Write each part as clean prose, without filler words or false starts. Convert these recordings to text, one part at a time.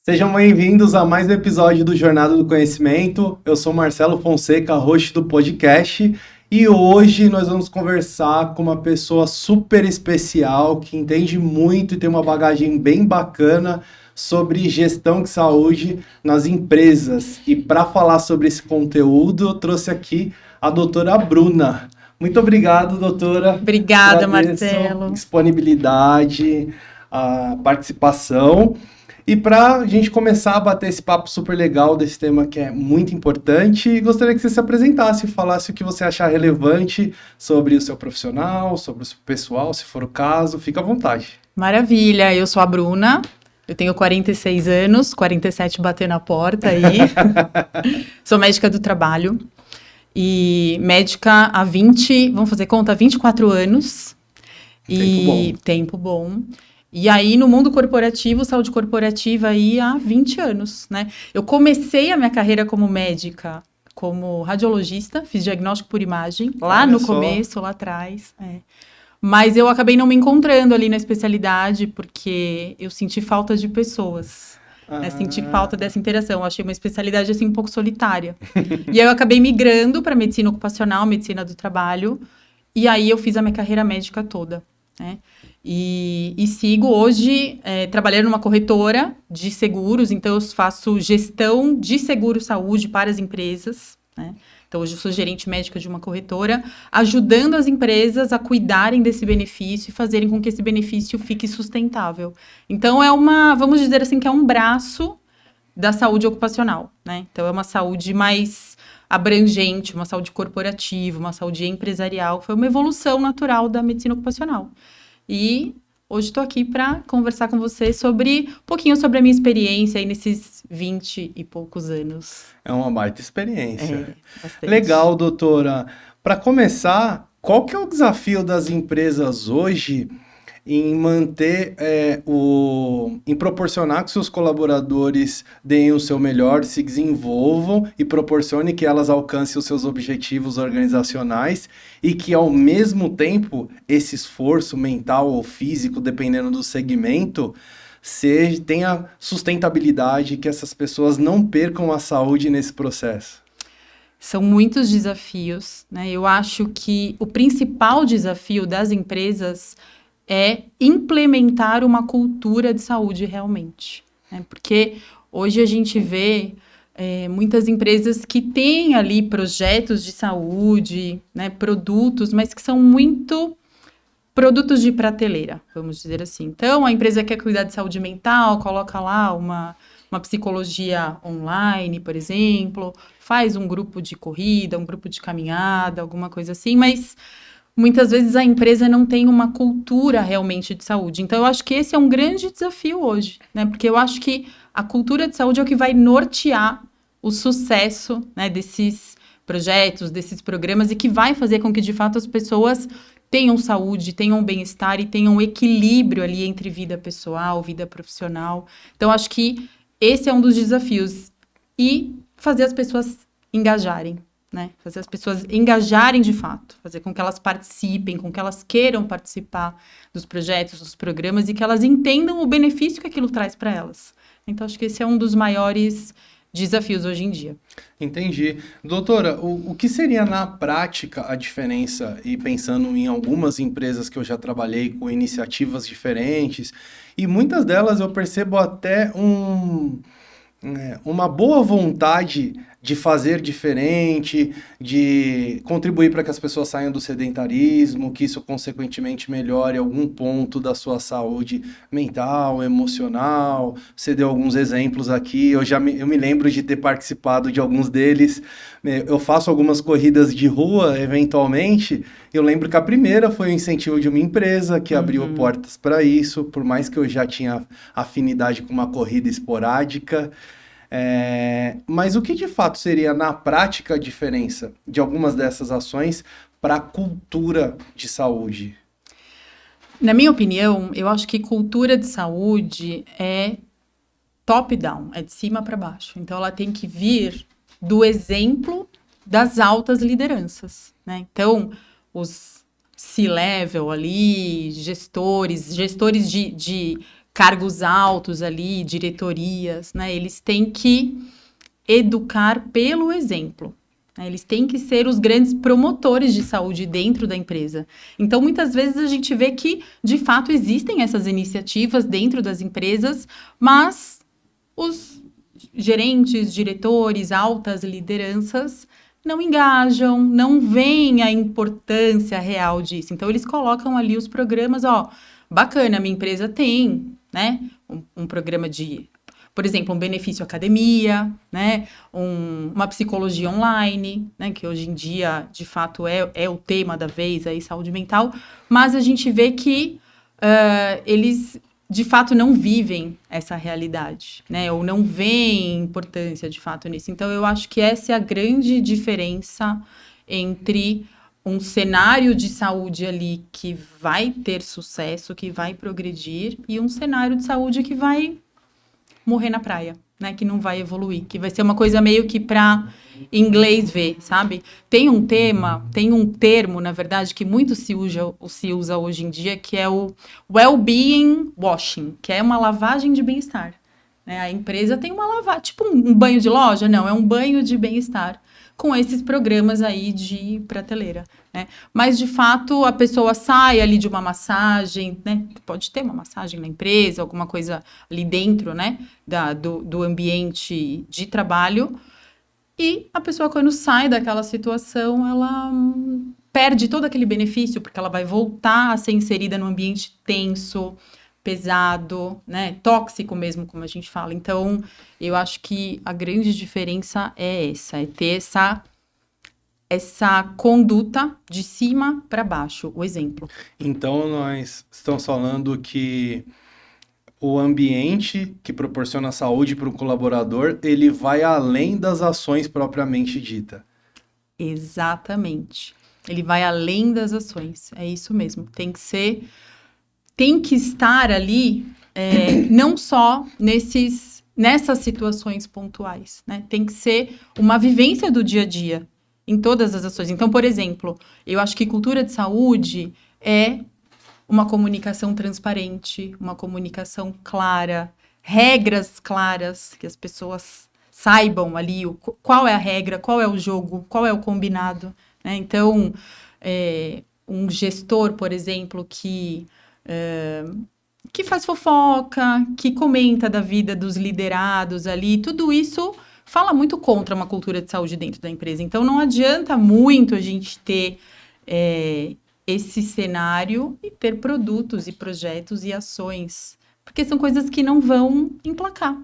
Sejam bem-vindos a mais um episódio do Jornada do Conhecimento. Eu sou Marcelo Fonseca, host do podcast, e hoje nós vamos conversar com uma pessoa super especial que entende muito e tem uma bagagem bem bacana sobre gestão de saúde nas empresas. E para falar sobre esse conteúdo, eu trouxe aqui a doutora Bruna. Muito obrigado, doutora. Obrigada, Agradeço Marcelo. a disponibilidade, a participação. E para a gente começar a bater esse papo super legal desse tema que é muito importante, gostaria que você se apresentasse e falasse o que você achar relevante sobre o seu profissional, sobre o seu pessoal, se for o caso, fica à vontade. Maravilha, eu sou a Bruna, eu tenho 46 anos, 47 bater na porta aí. Sou médica do trabalho e médica há 24 anos. Tempo bom. E aí, no mundo corporativo, saúde corporativa aí há 20 anos, né? Eu comecei a minha carreira como médica, como radiologista, fiz diagnóstico por imagem, lá no começo, lá atrás. Mas eu acabei não me encontrando ali na especialidade, porque eu senti falta de pessoas. Senti falta dessa interação. Eu achei uma especialidade, assim, um pouco solitária. E aí eu acabei migrando para medicina ocupacional, medicina do trabalho. E aí eu fiz a minha carreira médica toda, né? E sigo hoje trabalhando numa corretora de seguros, então eu faço gestão de seguro-saúde para as empresas, né? Então hoje eu sou gerente médica de uma corretora, ajudando as empresas a cuidarem desse benefício e fazerem com que esse benefício fique sustentável. Então vamos dizer assim, que é um braço da saúde ocupacional, né? Então é uma saúde mais abrangente, uma saúde corporativa, uma saúde empresarial, foi uma evolução natural da medicina ocupacional. E hoje estou aqui para conversar com você um pouquinho sobre a minha experiência aí nesses 20 e poucos anos. É uma baita experiência. Bastante. Legal, doutora. Para começar, qual que é o desafio das empresas hoje em manter, em proporcionar que seus colaboradores deem o seu melhor, se desenvolvam e proporcione que elas alcancem os seus objetivos organizacionais e que, ao mesmo tempo, esse esforço mental ou físico, dependendo do segmento, tenha sustentabilidade, que essas pessoas não percam a saúde nesse processo? São muitos desafios, né? Eu acho que o principal desafio das empresas é implementar uma cultura de saúde realmente, né? Porque hoje a gente vê muitas empresas que têm ali projetos de saúde, né, produtos, mas que são muito produtos de prateleira, vamos dizer assim. Então, a empresa quer cuidar de saúde mental, coloca lá uma psicologia online, por exemplo, faz um grupo de corrida, um grupo de caminhada, alguma coisa assim, mas muitas vezes a empresa não tem uma cultura realmente de saúde. Então, eu acho que esse é um grande desafio hoje, né? Porque eu acho que a cultura de saúde é o que vai nortear o sucesso, né, desses projetos, desses programas, e que vai fazer com que, de fato, as pessoas tenham saúde, tenham bem-estar e tenham equilíbrio ali entre vida pessoal, vida profissional. Então, acho que esse é um dos desafios. E fazer as pessoas engajarem, né? Fazer as pessoas engajarem de fato, fazer com que elas participem, com que elas queiram participar dos projetos, dos programas e que elas entendam o benefício que aquilo traz para elas. Então, acho que esse é um dos maiores desafios hoje em dia. Entendi. Doutora, o que seria na prática a diferença, e pensando em algumas empresas que eu já trabalhei com iniciativas diferentes, e muitas delas eu percebo até uma boa vontade de fazer diferente, de contribuir para que as pessoas saiam do sedentarismo, que isso consequentemente melhore algum ponto da sua saúde mental, emocional. Você deu alguns exemplos aqui, eu me lembro de ter participado de alguns deles. Eu faço algumas corridas de rua, eventualmente. Eu lembro que a primeira foi o incentivo de uma empresa que abriu portas para isso, por mais que eu já tinha afinidade com uma corrida esporádica. Mas o que de fato seria na prática a diferença de algumas dessas ações para a cultura de saúde? Na minha opinião, eu acho que cultura de saúde é top-down, é de cima para baixo. Então, ela tem que vir do exemplo das altas lideranças, né? Então, os C-level ali, gestores de cargos altos ali, diretorias, né? Eles têm que educar pelo exemplo. Eles têm que ser os grandes promotores de saúde dentro da empresa. Então, muitas vezes a gente vê que, de fato, existem essas iniciativas dentro das empresas, mas os gerentes, diretores, altas lideranças não engajam, não veem a importância real disso. Então, eles colocam ali os programas, bacana, minha empresa tem, né, um programa de... Por exemplo, um benefício academia, né? Uma psicologia online, né? Que hoje em dia, de fato, é o tema da vez, aí, saúde mental. Mas a gente vê que eles, de fato, não vivem essa realidade, né? Ou não veem importância, de fato, nisso. Então, eu acho que essa é a grande diferença entre um cenário de saúde ali que vai ter sucesso, que vai progredir, e um cenário de saúde que vai morrer na praia, né? Que não vai evoluir, que vai ser uma coisa meio que para inglês ver, sabe? Tem um termo, na verdade, que muito se usa hoje em dia, que é o well-being washing, que é uma lavagem de bem-estar. Né? A empresa tem uma lavagem, tipo um banho de loja? Não, é um banho de bem-estar, com esses programas aí de prateleira, né? Mas, de fato, a pessoa sai ali de uma massagem, né? Pode ter uma massagem na empresa, alguma coisa ali dentro, né? Do ambiente de trabalho. E a pessoa, quando sai daquela situação, ela perde todo aquele benefício, porque ela vai voltar a ser inserida num ambiente tenso, pesado, né, tóxico mesmo, como a gente fala. Então, eu acho que a grande diferença é ter essa conduta de cima para baixo, o exemplo. Então, nós estamos falando que o ambiente que proporciona saúde para o colaborador, ele vai além das ações propriamente dita. Exatamente. Ele vai além das ações. É isso mesmo. Tem que estar ali, não só nessas situações pontuais, né? Tem que ser uma vivência do dia a dia, em todas as ações. Então, por exemplo, eu acho que cultura de saúde é uma comunicação transparente, uma comunicação clara, regras claras, que as pessoas saibam ali qual é a regra, qual é o jogo, qual é o combinado, né? Então, um gestor, por exemplo, que faz fofoca, que comenta da vida dos liderados ali, tudo isso fala muito contra uma cultura de saúde dentro da empresa. Então, não adianta muito a gente ter esse cenário e ter produtos e projetos e ações, porque são coisas que não vão emplacar,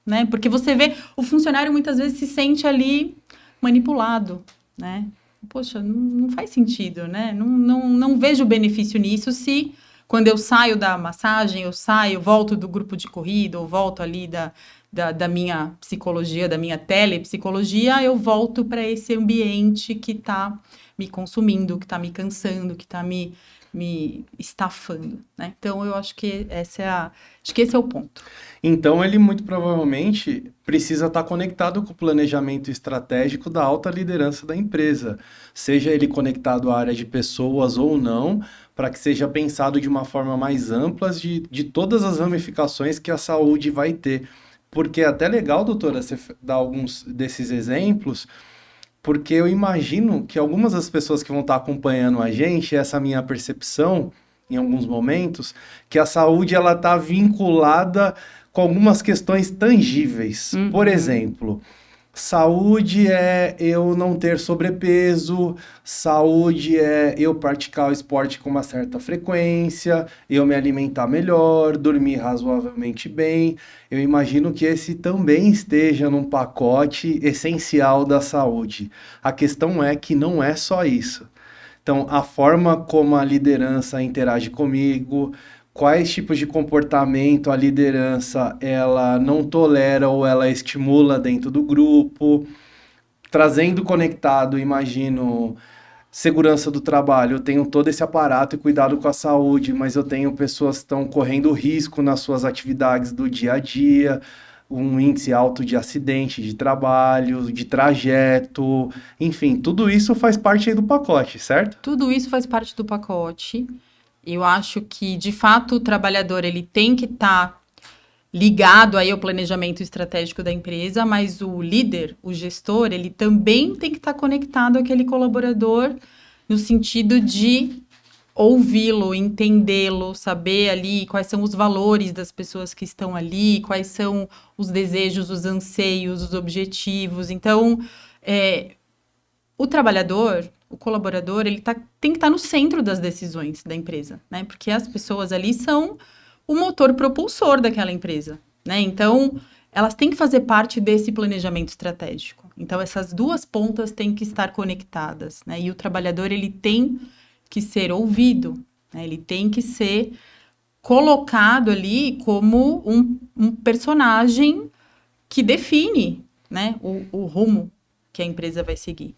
né? Porque você vê, o funcionário muitas vezes se sente ali manipulado, né? Poxa, não faz sentido, né? Não vejo benefício nisso se... Quando eu saio da massagem, volto do grupo de corrida, ou volto ali da minha psicologia, da minha telepsicologia, eu volto para esse ambiente que está me consumindo, que está me cansando, que está me estafando, né? Então, eu acho que esse é o ponto. Então, ele muito provavelmente precisa estar conectado com o planejamento estratégico da alta liderança da empresa, seja ele conectado à área de pessoas ou não, para que seja pensado de uma forma mais ampla de todas as ramificações que a saúde vai ter. Porque é até legal, doutora, você dar alguns desses exemplos, porque eu imagino que algumas das pessoas que vão estar acompanhando a gente, essa minha percepção, em alguns momentos, que a saúde ela está vinculada com algumas questões tangíveis. Uhum. Por exemplo, saúde é eu não ter sobrepeso, saúde é eu praticar o esporte com uma certa frequência, eu me alimentar melhor, dormir razoavelmente bem. Eu imagino que esse também esteja num pacote essencial da saúde. A questão é que não é só isso. Então, a forma como a liderança interage comigo, quais tipos de comportamento a liderança ela não tolera ou ela estimula dentro do grupo, trazendo conectado, imagino, segurança do trabalho. Eu tenho todo esse aparato e cuidado com a saúde, mas eu tenho pessoas que estão correndo risco nas suas atividades do dia a dia, um índice alto de acidente de trabalho, de trajeto, enfim, tudo isso faz parte aí do pacote, certo? Tudo isso faz parte do pacote. Eu acho que, de fato, o trabalhador ele tem que estar ligado aí ao planejamento estratégico da empresa, mas o líder, o gestor, ele também tem que estar conectado àquele colaborador no sentido de ouvi-lo, entendê-lo, saber ali quais são os valores das pessoas que estão ali, quais são os desejos, os anseios, os objetivos. Então, o trabalhador, o colaborador, tem que estar no centro das decisões da empresa, né? Porque as pessoas ali são o motor propulsor daquela empresa, né? Então, elas têm que fazer parte desse planejamento estratégico. Então, essas duas pontas têm que estar conectadas, né? E o trabalhador, ele tem que ser ouvido, né? Ele tem que ser colocado ali como um personagem que define, né, o rumo que a empresa vai seguir.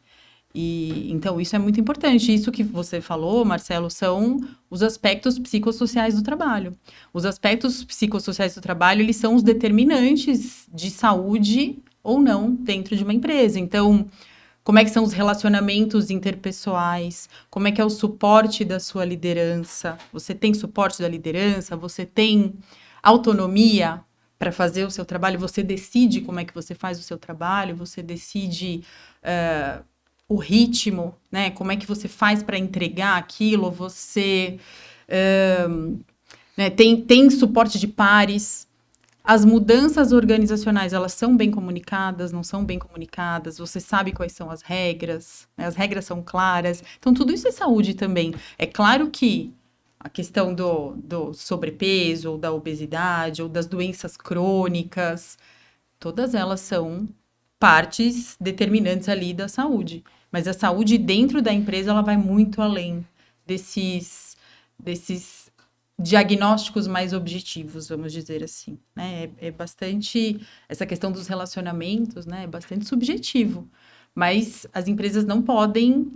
E então isso é muito importante. Isso que você falou, Marcelo, são os aspectos psicossociais do trabalho. Os aspectos psicossociais do trabalho, eles são os determinantes de saúde ou não dentro de uma empresa. Então, como é que são os relacionamentos interpessoais? Como é que é o suporte da sua liderança? Você tem suporte da liderança? Você tem autonomia para fazer o seu trabalho? Você decide como é que você faz o seu trabalho? Você decide o ritmo, né? Como é que você faz para entregar aquilo? Você né, tem suporte de pares? As mudanças organizacionais, elas são bem comunicadas, não são bem comunicadas? Você sabe quais são as regras, né? As regras são claras. Então, tudo isso é saúde também. É claro que a questão do sobrepeso, ou da obesidade, ou das doenças crônicas, todas elas são partes determinantes ali da saúde. Mas a saúde dentro da empresa, ela vai muito além desses diagnósticos mais objetivos, vamos dizer assim, né? É bastante, essa questão dos relacionamentos, né? É bastante subjetivo, mas as empresas não podem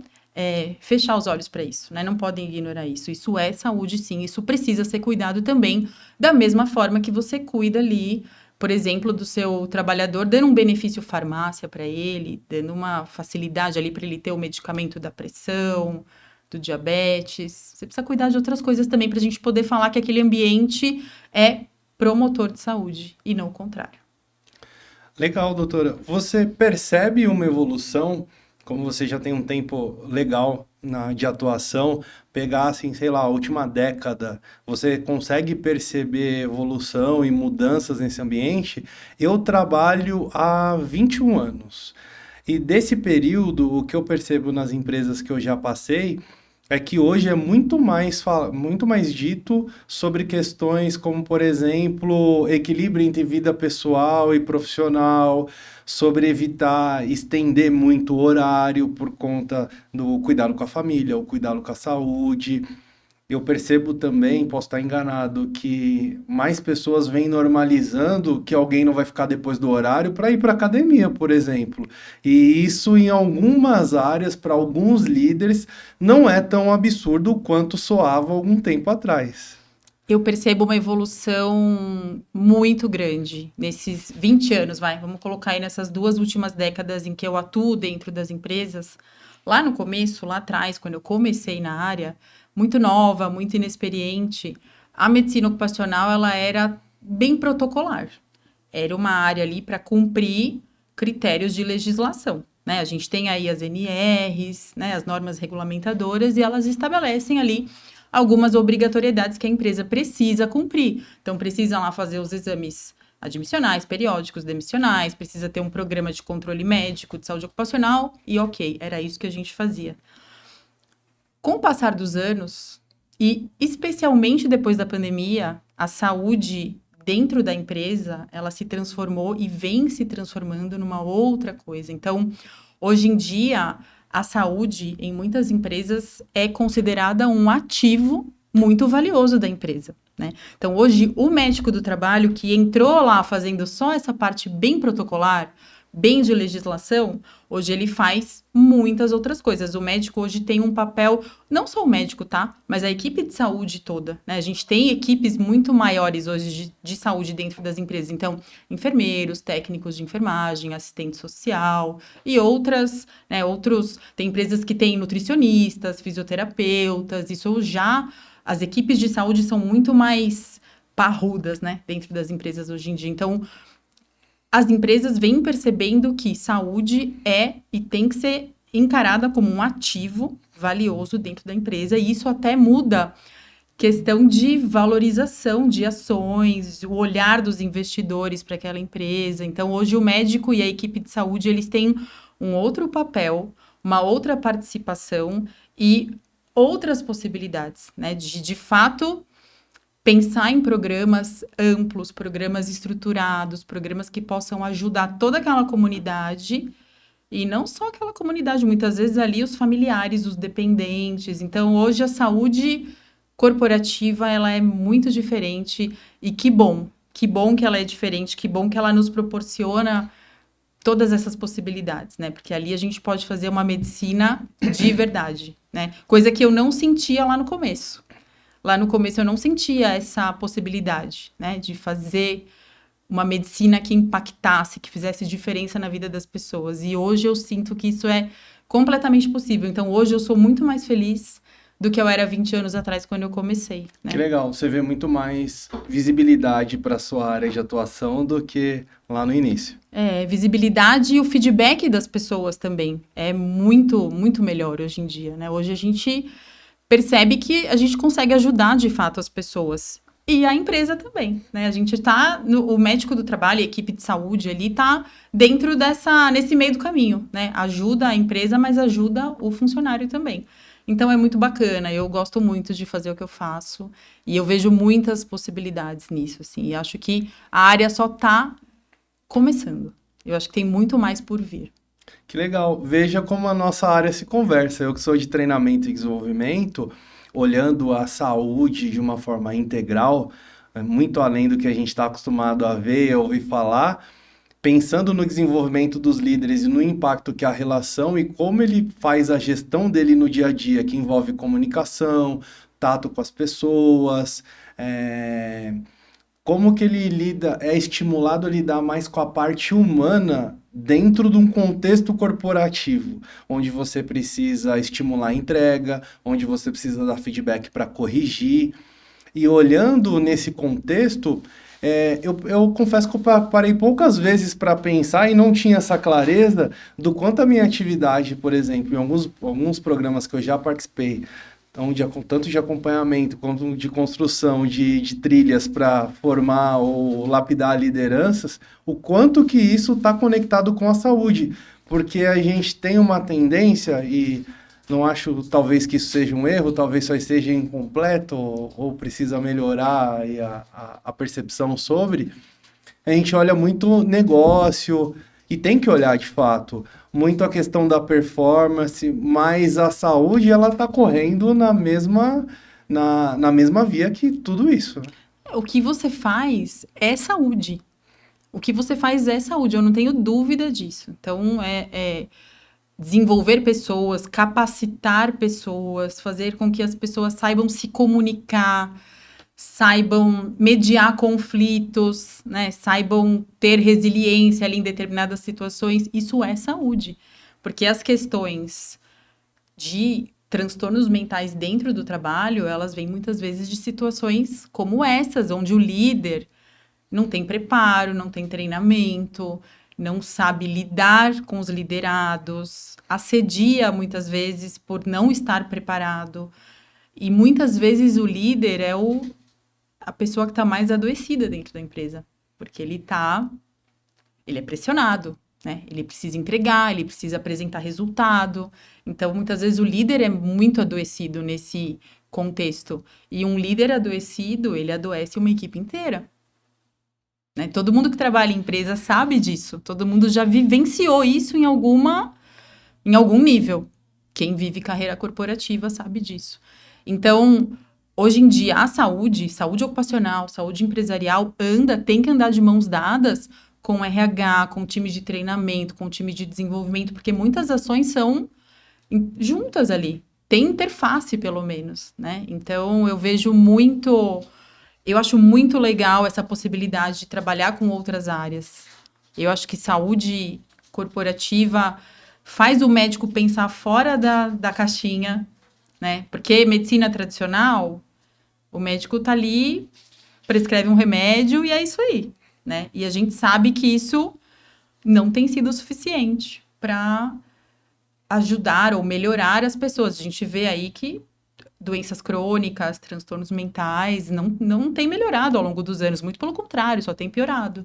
fechar os olhos para isso, né? Não podem ignorar isso. Isso é saúde, sim. Isso precisa ser cuidado também, da mesma forma que você cuida ali, por exemplo, do seu trabalhador, dando um benefício farmácia para ele, dando uma facilidade ali para ele ter o medicamento da pressão, do diabetes. Você precisa cuidar de outras coisas também para a gente poder falar que aquele ambiente é promotor de saúde e não o contrário. Legal, doutora. Você percebe uma evolução, como você já tem um tempo legal de atuação, pegar assim, sei lá, a última década, você consegue perceber evolução e mudanças nesse ambiente? Eu trabalho há 21 anos. E desse período, o que eu percebo nas empresas que eu já passei é que hoje é muito mais dito sobre questões como, por exemplo, equilíbrio entre vida pessoal e profissional, sobre evitar estender muito o horário por conta do cuidado com a família, o cuidado com a saúde. Eu percebo também, posso estar enganado, que mais pessoas vêm normalizando que alguém não vai ficar depois do horário para ir para academia, por exemplo. E isso, em algumas áreas, para alguns líderes, não é tão absurdo quanto soava algum tempo atrás. Eu percebo uma evolução muito grande nesses 20 anos, vamos colocar aí nessas 2 últimas décadas em que eu atuo dentro das empresas. Lá no começo, lá atrás, quando eu comecei na área, muito nova, muito inexperiente, a medicina ocupacional, ela era bem protocolar. Era uma área ali para cumprir critérios de legislação, né? A gente tem aí as NRs, né, as normas regulamentadoras, e elas estabelecem ali algumas obrigatoriedades que a empresa precisa cumprir. Então, precisa lá fazer os exames admissionais, periódicos, demissionais, precisa ter um programa de controle médico de saúde ocupacional, e ok, era isso que a gente fazia. Com o passar dos anos, e especialmente depois da pandemia, a saúde dentro da empresa, ela se transformou e vem se transformando numa outra coisa. Então, hoje em dia, a saúde em muitas empresas é considerada um ativo muito valioso da empresa, né? Então, hoje, o médico do trabalho que entrou lá fazendo só essa parte bem protocolar, bem de legislação, hoje ele faz muitas outras coisas. O médico hoje tem um papel, não só o médico, tá? Mas a equipe de saúde toda, né? A gente tem equipes muito maiores hoje de saúde dentro das empresas. Então, enfermeiros, técnicos de enfermagem, assistente social e outras, né? Tem empresas que têm nutricionistas, fisioterapeutas, isso já... As equipes de saúde são muito mais parrudas, né, dentro das empresas hoje em dia. Então, as empresas vêm percebendo que saúde é e tem que ser encarada como um ativo valioso dentro da empresa, e isso até muda questão de valorização de ações, o olhar dos investidores para aquela empresa. Então, hoje o médico e a equipe de saúde, eles têm um outro papel, uma outra participação e outras possibilidades, né, de fato pensar em programas amplos, programas estruturados, programas que possam ajudar toda aquela comunidade, e não só aquela comunidade, muitas vezes ali os familiares, os dependentes. Então, hoje a saúde corporativa, ela é muito diferente, e que bom que ela é diferente, que bom que ela nos proporciona todas essas possibilidades, né? Porque ali a gente pode fazer uma medicina de verdade, né? Coisa que eu não sentia lá no começo. Lá no começo eu não sentia essa possibilidade, né, de fazer uma medicina que impactasse, que fizesse diferença na vida das pessoas. E hoje eu sinto que isso é completamente possível. Então, hoje eu sou muito mais feliz do que eu era 20 anos atrás, quando eu comecei, né? Que legal, você vê muito mais visibilidade para a sua área de atuação do que lá no início. Visibilidade e o feedback das pessoas também é muito, muito melhor hoje em dia, né? Hoje a gente percebe que a gente consegue ajudar, de fato, as pessoas. E a empresa também, né? A gente tá, o médico do trabalho, a equipe de saúde ali, tá dentro nesse meio do caminho, né? Ajuda a empresa, mas ajuda o funcionário também. Então, é muito bacana, eu gosto muito de fazer o que eu faço, e eu vejo muitas possibilidades nisso, assim, e acho que a área só tá começando. Eu acho que tem muito mais por vir. Que legal. Veja como a nossa área se conversa. Eu que sou de treinamento e desenvolvimento, olhando a saúde de uma forma integral, muito além do que a gente está acostumado a ver e ouvir falar, pensando no desenvolvimento dos líderes e no impacto que a relação e como ele faz a gestão dele no dia a dia, que envolve comunicação, tato com as pessoas, como que ele lida, é estimulado a lidar mais com a parte humana dentro de um contexto corporativo, onde você precisa estimular a entrega, onde você precisa dar feedback para corrigir. E olhando nesse contexto, eu confesso que eu parei poucas vezes para pensar e não tinha essa clareza do quanto a minha atividade, por exemplo, em alguns programas que eu já participei, tanto de acompanhamento quanto de construção de trilhas para formar ou lapidar lideranças, o quanto que isso está conectado com a saúde. Porque a gente tem uma tendência, e não acho talvez que isso seja um erro, talvez só esteja incompleto ou precisa melhorar aí a percepção sobre, a gente olha muito negócio, e tem que olhar de fato muito a questão da performance, mas a saúde ela está correndo na mesma via que tudo isso. O que você faz é saúde. O que você faz é saúde, eu não tenho dúvida disso. Então, desenvolver pessoas, capacitar pessoas, fazer com que as pessoas saibam se comunicar, saibam mediar conflitos, né? Saibam ter resiliência ali em determinadas situações. Isso é saúde. Porque as questões de transtornos mentais dentro do trabalho, elas vêm muitas vezes de situações como essas, onde o líder não tem preparo, não tem treinamento, não sabe lidar com os liderados, assedia muitas vezes por não estar preparado. E muitas vezes o líder é a pessoa que está mais adoecida dentro da empresa, porque ele é pressionado, né? Ele precisa entregar, ele precisa apresentar resultado. Então, muitas vezes o líder é muito adoecido nesse contexto. E um líder adoecido, ele adoece uma equipe inteira. Né? Todo mundo que trabalha em empresa sabe disso. Todo mundo já vivenciou isso em algum nível. Quem vive carreira corporativa sabe disso. Então, hoje em dia, a saúde ocupacional, saúde empresarial, tem que andar de mãos dadas com o RH, com o time de treinamento, com o time de desenvolvimento, porque muitas ações são juntas ali. Tem interface, pelo menos, né? Então, eu acho muito legal essa possibilidade de trabalhar com outras áreas. Eu acho que saúde corporativa faz o médico pensar fora da caixinha, né? Porque medicina tradicional, o médico tá ali prescreve um remédio e é isso aí, né? E a gente sabe que isso não tem sido suficiente para ajudar ou melhorar as pessoas. A gente vê aí que doenças crônicas, transtornos mentais, não tem melhorado ao longo dos anos, muito pelo contrário, só tem piorado,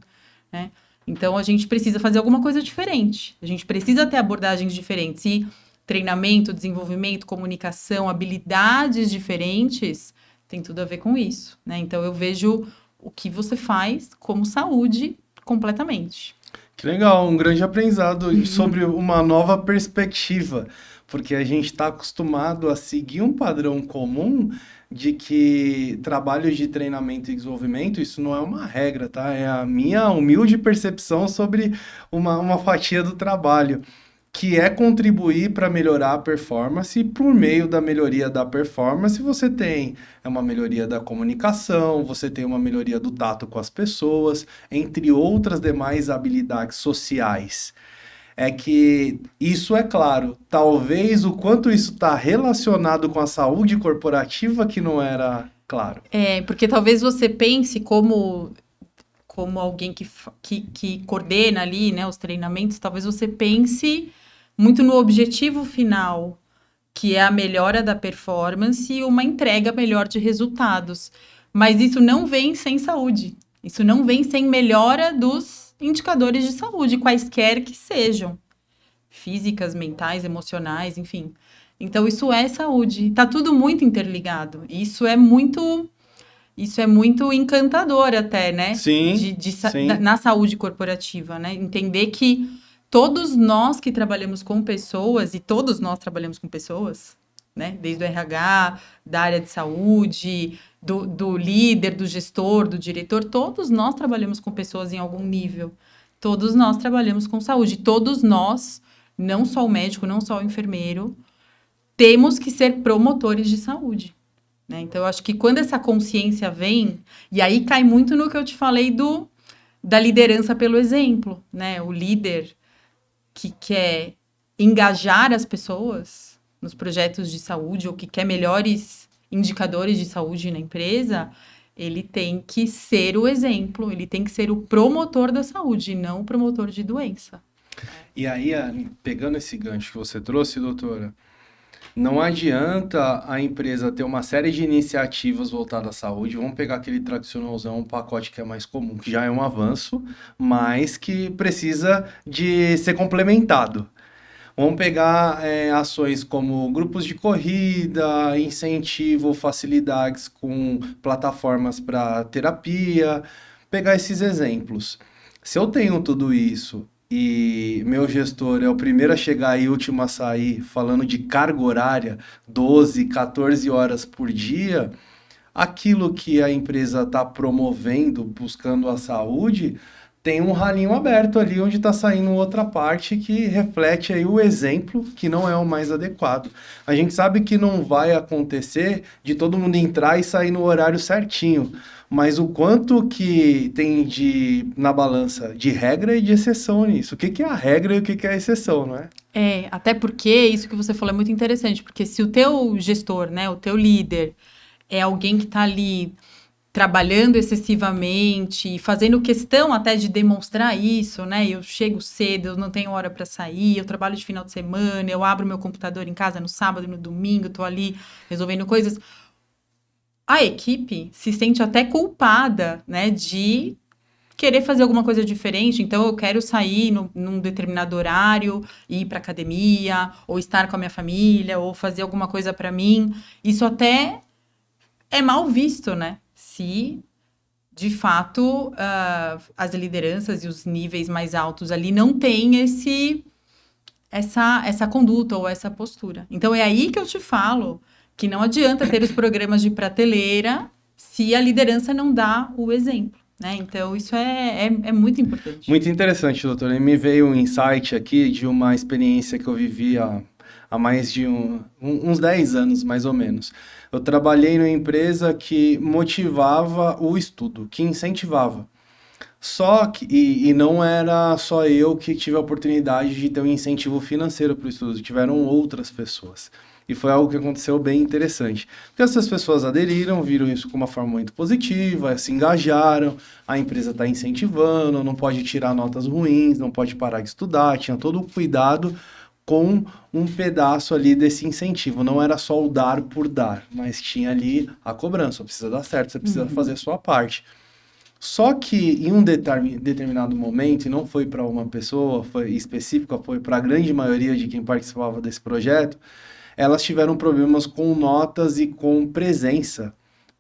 né? Então, a gente precisa fazer alguma coisa diferente. A gente precisa ter abordagens diferentes. E treinamento, desenvolvimento, comunicação, habilidades diferentes, tem tudo a ver com isso, né? Então, eu vejo o que você faz como saúde completamente. Que legal, um grande aprendizado sobre uma nova perspectiva, porque a gente está acostumado a seguir um padrão comum de que trabalhos de treinamento e desenvolvimento, isso não é uma regra, tá? É a minha humilde percepção sobre uma fatia do trabalho, que é contribuir para melhorar a performance, e por meio da melhoria da performance, você tem uma melhoria da comunicação, você tem uma melhoria do tato com as pessoas, entre outras demais habilidades sociais. É que isso é claro, talvez o quanto isso está relacionado com a saúde corporativa que não era claro. Porque talvez você pense como alguém que coordena ali, né, os treinamentos, talvez você pense muito no objetivo final, que é a melhora da performance e uma entrega melhor de resultados. Mas isso não vem sem saúde. Isso não vem sem melhora dos indicadores de saúde, quaisquer que sejam. Físicas, mentais, emocionais, enfim. Então, isso é saúde. Está tudo muito interligado. Isso é muito encantador até, né? Sim, sim. Na saúde corporativa, né? Entender que todos nós que trabalhamos com pessoas, e todos nós trabalhamos com pessoas, né? Desde o RH, da área de saúde, do líder, do gestor, do diretor, todos nós trabalhamos com pessoas em algum nível. Todos nós trabalhamos com saúde. Todos nós, não só o médico, não só o enfermeiro, temos que ser promotores de saúde. Né? Então, eu acho que quando essa consciência vem, e aí cai muito no que eu te falei da liderança pelo exemplo, né? O líder que quer engajar as pessoas nos projetos de saúde ou que quer melhores indicadores de saúde na empresa, ele tem que ser o exemplo, ele tem que ser o promotor da saúde, não o promotor de doença. E aí, pegando esse gancho que você trouxe, doutora, não adianta a empresa ter uma série de iniciativas voltadas à saúde. Vamos pegar aquele tradicionalzão, um pacote que é mais comum, que já é um avanço, mas que precisa de ser complementado. Vamos pegar ações como grupos de corrida, incentivo, facilidades com plataformas para terapia, pegar esses exemplos. Se eu tenho tudo isso e meu gestor é o primeiro a chegar e o último a sair, falando de carga horária, 12, 14 horas por dia, aquilo que a empresa está promovendo, buscando a saúde, tem um ralinho aberto ali onde está saindo outra parte que reflete aí o exemplo que não é o mais adequado. A gente sabe que não vai acontecer de todo mundo entrar e sair no horário certinho, mas o quanto que tem na balança de regra e de exceção nisso. O que é a regra e o que é a exceção, não é? Até porque isso que você falou é muito interessante, porque se o teu gestor, né, o teu líder, é alguém que está ali trabalhando excessivamente, fazendo questão até de demonstrar isso, né? Eu chego cedo, eu não tenho hora para sair, eu trabalho de final de semana, eu abro meu computador em casa no sábado e no domingo, tô ali resolvendo coisas. A equipe se sente até culpada, né, de querer fazer alguma coisa diferente. Então, eu quero sair num determinado horário, ir para academia, ou estar com a minha família, ou fazer alguma coisa para mim. Isso até é mal visto, né? Se, de fato, as lideranças e os níveis mais altos ali não têm essa conduta ou essa postura. Então, é aí que eu te falo que não adianta ter os programas de prateleira se a liderança não dá o exemplo. Né? Então, isso é muito importante. Muito interessante, doutora. Me veio um insight aqui de uma experiência que eu vivi há mais de uns 10 anos, mais ou menos. Eu trabalhei numa empresa que motivava o estudo, que incentivava. Só que, e não era só eu que tive a oportunidade de ter um incentivo financeiro para o estudo, tiveram outras pessoas. E foi algo que aconteceu bem interessante. Porque essas pessoas aderiram, viram isso como uma forma muito positiva, se engajaram, a empresa está incentivando, não pode tirar notas ruins, não pode parar de estudar, tinha todo o cuidado com um pedaço ali desse incentivo. Não era só o dar por dar, mas tinha ali a cobrança. Precisa dar certo, você precisa fazer a sua parte. Só que em um determinado momento, e não foi para uma pessoa foi específica, foi para a grande maioria de quem participava desse projeto, elas tiveram problemas com notas e com presença,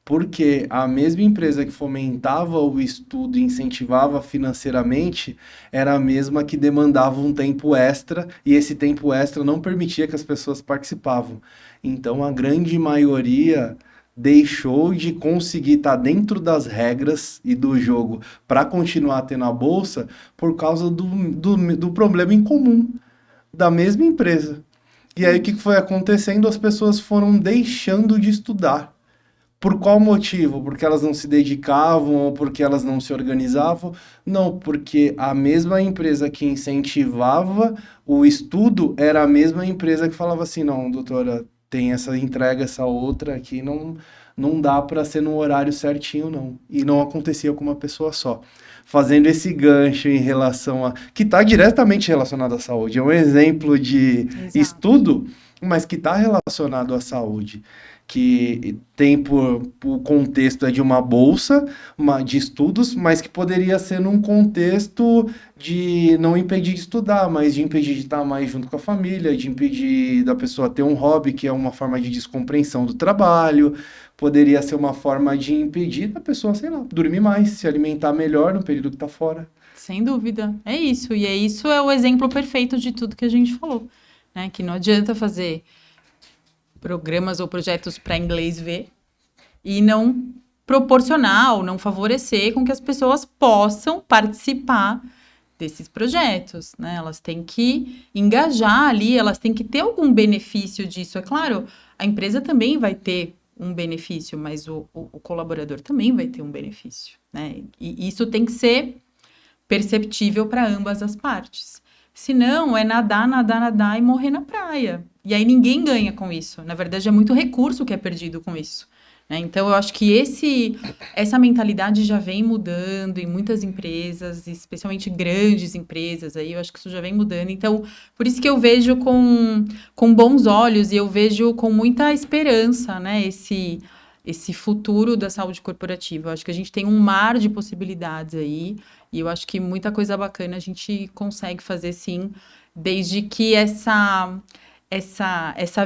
porque a mesma empresa que fomentava o estudo e incentivava financeiramente era a mesma que demandava um tempo extra, e esse tempo extra não permitia que as pessoas participavam. Então, a grande maioria deixou de conseguir estar dentro das regras e do jogo para continuar tendo a bolsa por causa do problema em comum da mesma empresa. E aí, o que foi acontecendo? As pessoas foram deixando de estudar. Por qual motivo? Porque elas não se dedicavam ou porque elas não se organizavam? Não, porque a mesma empresa que incentivava o estudo era a mesma empresa que falava assim, não, doutora, tem essa entrega, essa outra aqui, não dá para ser no horário certinho, não. E não acontecia com uma pessoa só. Fazendo esse gancho em relação a... que está diretamente relacionado à saúde. É um exemplo de estudo, mas que está relacionado à saúde. Que tem o contexto é de uma bolsa de estudos, mas que poderia ser num contexto de não impedir de estudar, mas de impedir de estar mais junto com a família, de impedir da pessoa ter um hobby, que é uma forma de descompreensão do trabalho, poderia ser uma forma de impedir da pessoa, sei lá, dormir mais, se alimentar melhor no período que está fora. Sem dúvida, é isso. E isso é o exemplo perfeito de tudo que a gente falou, né? Que não adianta fazer programas ou projetos para inglês ver e não proporcionar ou não favorecer com que as pessoas possam participar desses projetos, né? Elas têm que engajar ali, elas têm que ter algum benefício disso. É claro, a empresa também vai ter um benefício, mas o colaborador também vai ter um benefício, né? E isso tem que ser perceptível para ambas as partes. Senão, é nadar, nadar, nadar e morrer na praia. E aí ninguém ganha com isso. Na verdade, é muito recurso que é perdido com isso, né? Então, eu acho que essa mentalidade já vem mudando em muitas empresas, especialmente grandes empresas. Aí eu acho que isso já vem mudando. Então, por isso que eu vejo com bons olhos e eu vejo com muita esperança, né, esse futuro da saúde corporativa. Eu acho que a gente tem um mar de possibilidades aí. E eu acho que muita coisa bacana a gente consegue fazer, sim, desde que essa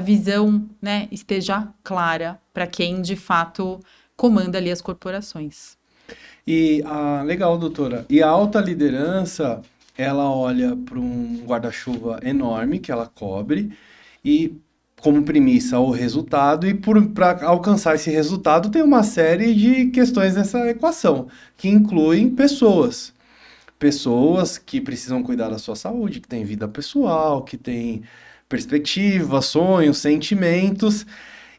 visão, né, esteja clara para quem, de fato, comanda ali as corporações. E, legal, doutora. E a alta liderança, ela olha para um guarda-chuva enorme que ela cobre e como premissa o resultado, e para alcançar esse resultado tem uma série de questões nessa equação, que incluem pessoas. Pessoas que precisam cuidar da sua saúde, que têm vida pessoal, que têm perspectiva, sonhos, sentimentos.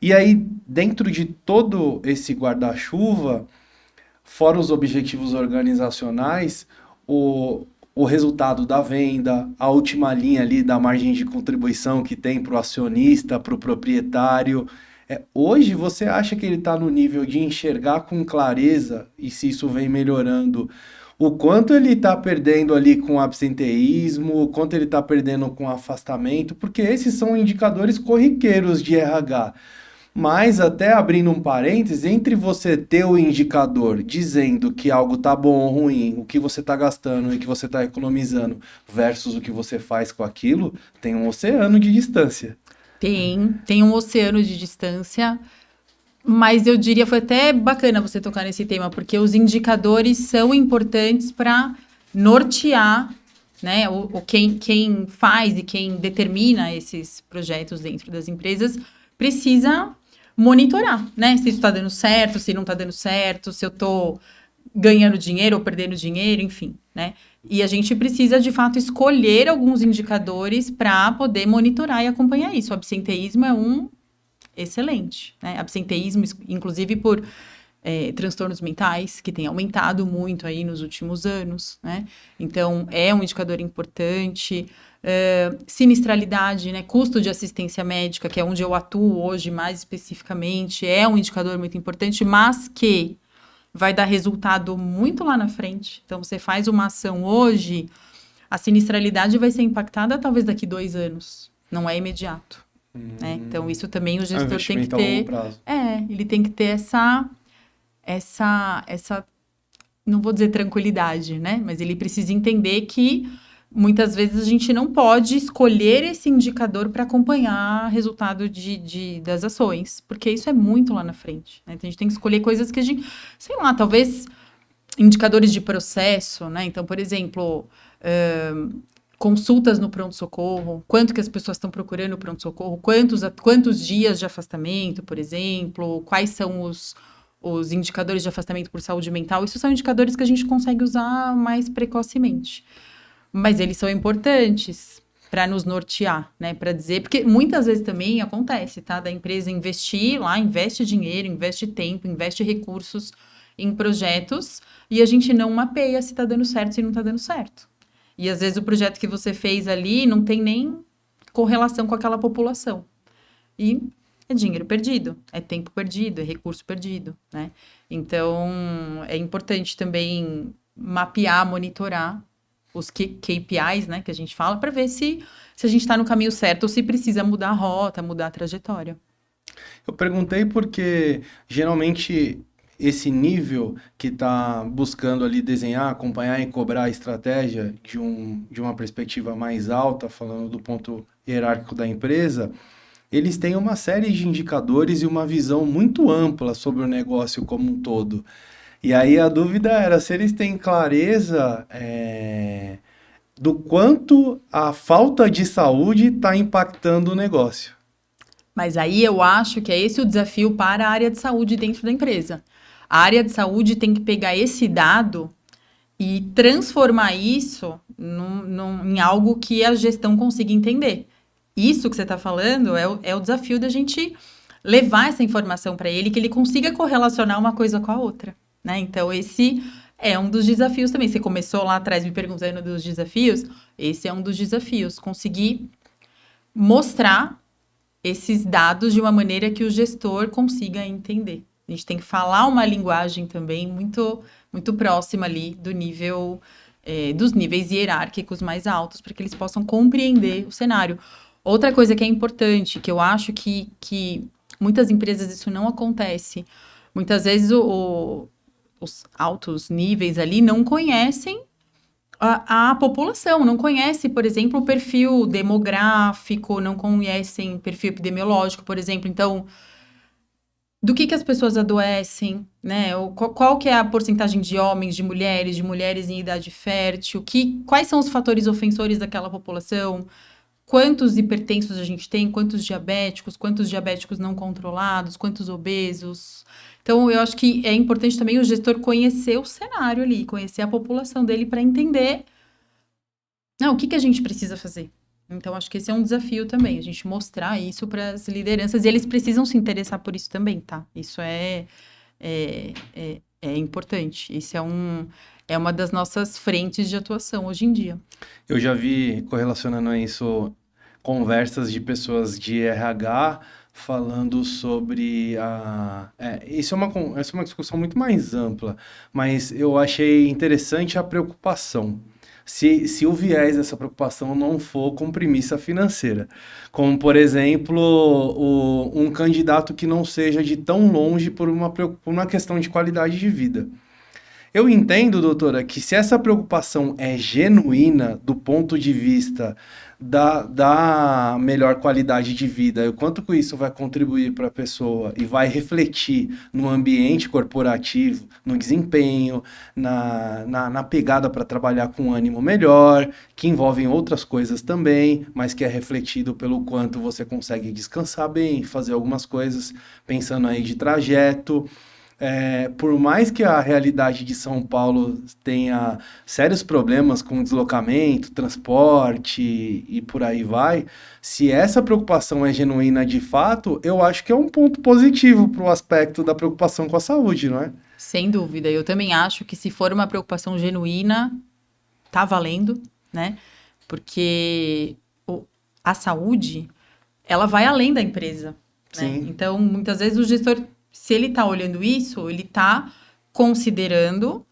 E aí, dentro de todo esse guarda-chuva, fora os objetivos organizacionais, o resultado da venda, a última linha ali da margem de contribuição que tem para o acionista, para o proprietário. Hoje você acha que ele está no nível de enxergar com clareza, e se isso vem melhorando, o quanto ele está perdendo ali com absenteísmo, o quanto ele está perdendo com afastamento, porque esses são indicadores corriqueiros de RH. Mas até abrindo um parênteses, entre você ter o indicador dizendo que algo tá bom ou ruim, o que você tá gastando e o que você tá economizando, versus o que você faz com aquilo, tem um oceano de distância. Tem um oceano de distância, mas eu diria, foi até bacana você tocar nesse tema, porque os indicadores são importantes para nortear, né, quem faz e quem determina esses projetos dentro das empresas precisa monitorar, né? Se isso está dando certo, se não está dando certo, se eu estou ganhando dinheiro ou perdendo dinheiro, enfim, né? E a gente precisa, de fato, escolher alguns indicadores para poder monitorar e acompanhar isso. O absenteísmo é um excelente, né? Absenteísmo, inclusive, por transtornos mentais, que tem aumentado muito aí nos últimos anos, né? Então, é um indicador importante. Sinistralidade, né? Custo de assistência médica, que é onde eu atuo hoje mais especificamente, é um indicador muito importante, mas que vai dar resultado muito lá na frente. Então, você faz uma ação hoje, a sinistralidade vai ser impactada talvez daqui 2 anos, não é imediato. Né? Então, isso também o gestor tem que ter. Ele tem que ter essa, não vou dizer tranquilidade, né? Mas ele precisa entender que muitas vezes a gente não pode escolher esse indicador para acompanhar o resultado das ações, porque isso é muito lá na frente, né? Então, a gente tem que escolher coisas que a gente, sei lá, talvez indicadores de processo, né? Então, por exemplo, consultas no pronto-socorro, quanto que as pessoas estão procurando o pronto-socorro, quantos dias de afastamento, por exemplo, quais são os indicadores de afastamento por saúde mental, isso são indicadores que a gente consegue usar mais precocemente. Mas eles são importantes para nos nortear, né? Para dizer, porque muitas vezes também acontece, tá? Da empresa investir lá, investe dinheiro, investe tempo, investe recursos em projetos e a gente não mapeia se tá dando certo, se não tá dando certo. E às vezes o projeto que você fez ali não tem nem correlação com aquela população. E é dinheiro perdido, é tempo perdido, é recurso perdido, né? Então, é importante também mapear, monitorar os KPIs, né, que a gente fala, para ver se a gente está no caminho certo ou se precisa mudar a rota, mudar a trajetória. Eu perguntei porque, geralmente, esse nível que está buscando ali desenhar, acompanhar e cobrar a estratégia de uma perspectiva mais alta, falando do ponto hierárquico da empresa, eles têm uma série de indicadores e uma visão muito ampla sobre o negócio como um todo. E aí a dúvida era se eles têm clareza do quanto a falta de saúde está impactando o negócio. Mas aí eu acho que é esse o desafio para a área de saúde dentro da empresa. A área de saúde tem que pegar esse dado e transformar isso em algo que a gestão consiga entender. Isso que você está falando é o desafio da gente levar essa informação para ele, que ele consiga correlacionar uma coisa com a outra, né? Então, esse é um dos desafios também. Você começou lá atrás me perguntando dos desafios. Esse é um dos desafios. Conseguir mostrar esses dados de uma maneira que o gestor consiga entender. A gente tem que falar uma linguagem também muito, muito próxima ali do nível, dos níveis hierárquicos mais altos, para que eles possam compreender o cenário. Outra coisa que é importante, que eu acho que muitas empresas isso não acontece. Muitas vezes os altos níveis ali não conhecem a população, não conhece, por exemplo, o perfil demográfico, não conhecem perfil epidemiológico, por exemplo. Então, do que as pessoas adoecem, né? Qual que é a porcentagem de homens, de mulheres em idade fértil, quais são os fatores ofensores daquela população, quantos hipertensos a gente tem, quantos diabéticos não controlados, quantos obesos. Então, eu acho que é importante também o gestor conhecer o cenário ali, conhecer a população dele para entender o que a gente precisa fazer. Então, acho que esse é um desafio também, a gente mostrar isso para as lideranças, e eles precisam se interessar por isso também, tá? Isso é importante, isso é uma das nossas frentes de atuação hoje em dia. Eu já vi, correlacionando a isso, conversas de pessoas de RH falando sobre isso essa é uma discussão muito mais ampla, mas eu achei interessante a preocupação. Se o viés dessa preocupação não for com premissa financeira, como, por exemplo, um candidato que não seja de tão longe por uma questão de qualidade de vida. Eu entendo, doutora, que se essa preocupação é genuína do ponto de vista da melhor qualidade de vida, o quanto que isso vai contribuir para a pessoa e vai refletir no ambiente corporativo, no desempenho, na pegada para trabalhar com um ânimo melhor, que envolvem outras coisas também, mas que é refletido pelo quanto você consegue descansar bem, fazer algumas coisas, pensando aí de trajeto. por mais que a realidade de São Paulo tenha sérios problemas com deslocamento, transporte e por aí vai, se essa preocupação é genuína de fato, eu acho que é um ponto positivo para o aspecto da preocupação com a saúde, não é? Sem dúvida. Eu também acho que se for uma preocupação genuína, tá valendo, né? Porque a saúde, ela vai além da empresa, né? Sim. Então, muitas vezes o gestor, se ele tá olhando isso, ele tá considerando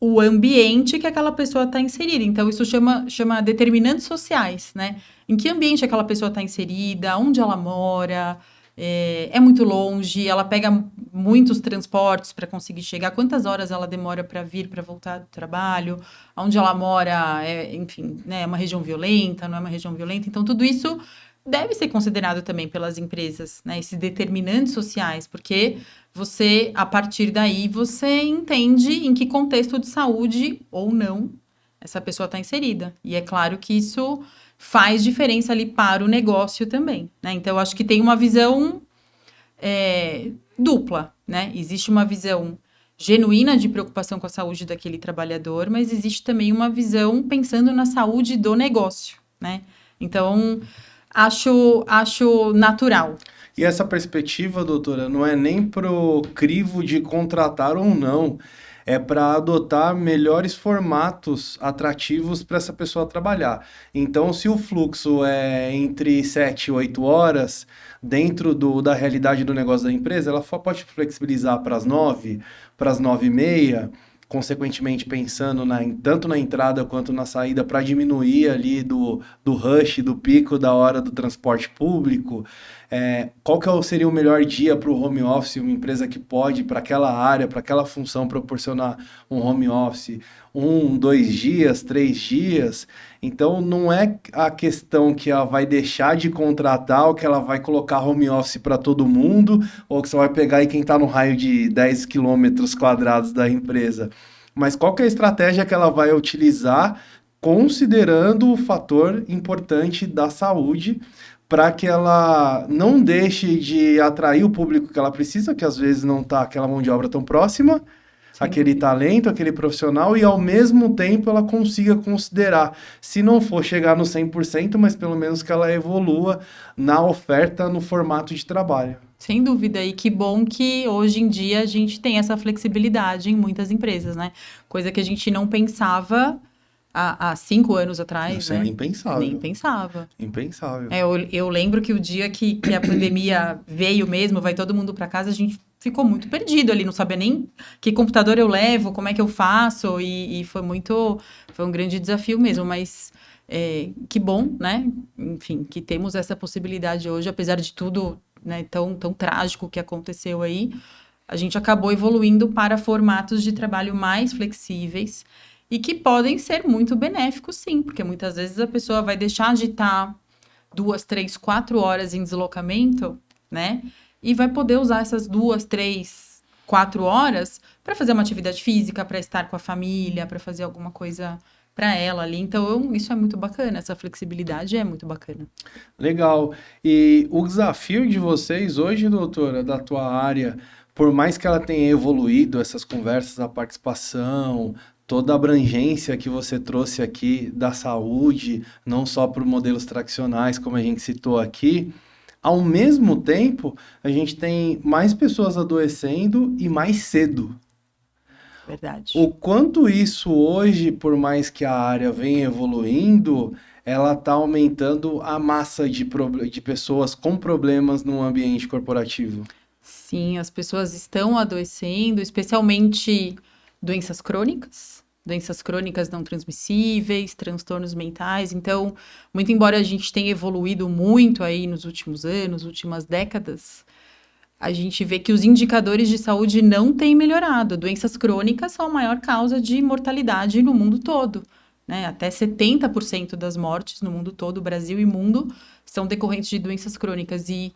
o ambiente que aquela pessoa está inserida. Então, isso chama determinantes sociais, né? Em que ambiente aquela pessoa está inserida, onde ela mora, é muito longe, ela pega muitos transportes para conseguir chegar, quantas horas ela demora para vir, para voltar do trabalho, onde ela mora, enfim, né, é uma região violenta, não é uma região violenta. Então, tudo isso deve ser considerado também pelas empresas, né? Esses determinantes sociais, porque você, a partir daí, você entende em que contexto de saúde ou não essa pessoa está inserida. E é claro que isso faz diferença ali para o negócio também, né? Então, eu acho que tem uma visão dupla, né? Existe uma visão genuína de preocupação com a saúde daquele trabalhador, mas existe também uma visão pensando na saúde do negócio, né? Então, acho natural. E essa perspectiva, doutora, não é nem pro crivo de contratar ou não, é para adotar melhores formatos atrativos para essa pessoa trabalhar. Então, se o fluxo é entre 7 e 8 horas, dentro da realidade do negócio da empresa, ela pode flexibilizar para as 9, para as 9h30, consequentemente pensando tanto na entrada quanto na saída para diminuir ali do rush, do pico da hora do transporte público. Qual que seria o melhor dia para o home office, uma empresa que pode, para aquela área, para aquela função, proporcionar um home office 1, 2 dias, 3 dias. Então, não é a questão que ela vai deixar de contratar ou que ela vai colocar home office para todo mundo ou que você vai pegar aí quem está no raio de 10 quilômetros quadrados da empresa. Mas qual que é a estratégia que ela vai utilizar considerando o fator importante da saúde para que ela não deixe de atrair o público que ela precisa, que às vezes não está aquela mão de obra tão próxima, aquele talento, aquele profissional, e ao mesmo tempo ela consiga considerar, se não for chegar no 100%, mas pelo menos que ela evolua na oferta, no formato de trabalho. Sem dúvida, e que bom que hoje em dia a gente tem essa flexibilidade em muitas empresas, né? Coisa que a gente não pensava há 5 anos atrás, Isso é né? impensável. Nem pensava. Impensável. Eu lembro que o dia que a pandemia veio mesmo, vai todo mundo para casa, a gente ficou muito perdido ali, não sabia nem que computador eu levo, como é que eu faço, e foi um grande desafio mesmo, mas que bom, né? Enfim, que temos essa possibilidade hoje, apesar de tudo, né, tão trágico que aconteceu aí, a gente acabou evoluindo para formatos de trabalho mais flexíveis e que podem ser muito benéficos, sim, porque muitas vezes a pessoa vai deixar de estar 2, 3, 4 horas em deslocamento, né? E vai poder usar essas 2, 3, 4 horas para fazer uma atividade física, para estar com a família, para fazer alguma coisa para ela ali. Então, isso é muito bacana, essa flexibilidade é muito bacana. Legal. E o desafio de vocês hoje, doutora, da tua área, por mais que ela tenha evoluído essas conversas, a participação, toda a abrangência que você trouxe aqui da saúde, não só por modelos tradicionais, como a gente citou aqui, ao mesmo tempo, a gente tem mais pessoas adoecendo e mais cedo. Verdade. O quanto isso hoje, por mais que a área venha evoluindo, ela está aumentando a massa de pessoas com problemas no ambiente corporativo. Sim, as pessoas estão adoecendo, especialmente doenças crônicas não transmissíveis, transtornos mentais. Então, muito embora a gente tenha evoluído muito aí nos últimos anos, últimas décadas, a gente vê que os indicadores de saúde não têm melhorado. Doenças crônicas são a maior causa de mortalidade no mundo todo, né? Até 70% das mortes no mundo todo, Brasil e mundo, são decorrentes de doenças crônicas. E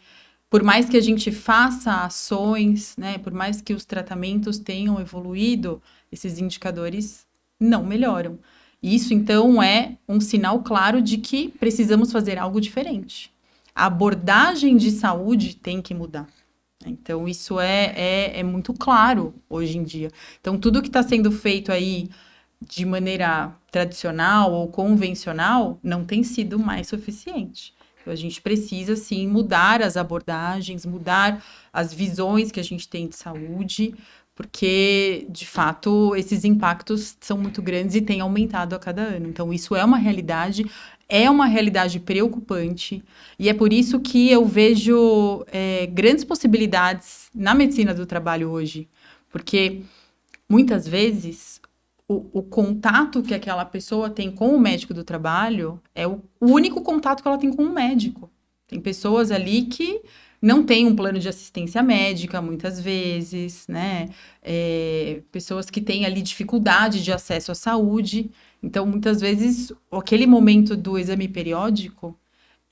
por mais que a gente faça ações, né, por mais que os tratamentos tenham evoluído, esses indicadores não melhoram. Isso, então, é um sinal claro de que precisamos fazer algo diferente. A abordagem de saúde tem que mudar. Então, isso é muito claro hoje em dia. Então, tudo que está sendo feito aí de maneira tradicional ou convencional não tem sido mais suficiente. Então, a gente precisa, sim, mudar as abordagens, mudar as visões que a gente tem de saúde, porque, de fato, esses impactos são muito grandes e têm aumentado a cada ano. Então, isso é uma realidade preocupante, e é por isso que eu vejo grandes possibilidades na medicina do trabalho hoje, porque muitas vezes o contato que aquela pessoa tem com o médico do trabalho é o único contato que ela tem com o médico. Tem pessoas ali que não têm um plano de assistência médica, muitas vezes, né? Pessoas que têm ali dificuldade de acesso à saúde. Então, muitas vezes, aquele momento do exame periódico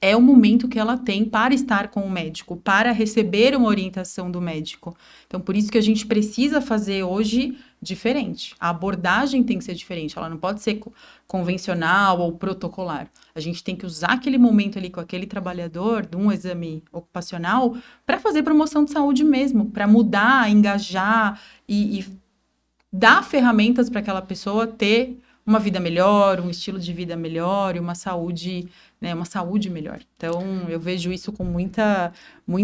é o momento que ela tem para estar com o médico, para receber uma orientação do médico. Então, por isso que a gente precisa fazer hoje diferente. A abordagem tem que ser diferente, ela não pode ser convencional ou protocolar. A gente tem que usar aquele momento ali com aquele trabalhador de um exame ocupacional para fazer promoção de saúde mesmo, para mudar, engajar e dar ferramentas para aquela pessoa ter uma vida melhor, um estilo de vida melhor e uma saúde, né, uma saúde melhor. Então, eu vejo isso com muita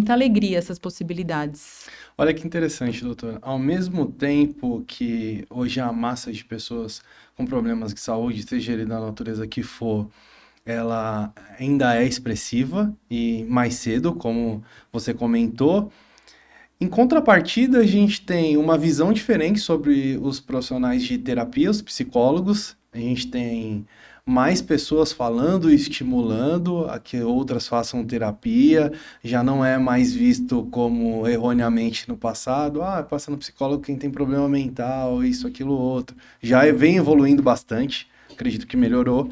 alegria, essas possibilidades. Olha que interessante, doutora. Ao mesmo tempo que hoje a massa de pessoas com problemas de saúde, seja ele da natureza que for, ela ainda é expressiva e mais cedo, como você comentou. Em contrapartida, a gente tem uma visão diferente sobre os profissionais de terapia, os psicólogos. A gente tem mais pessoas falando e estimulando a que outras façam terapia. Já não é mais visto como erroneamente no passado. Passa no psicólogo quem tem problema mental, isso, aquilo, outro. Já vem evoluindo bastante. Acredito que melhorou.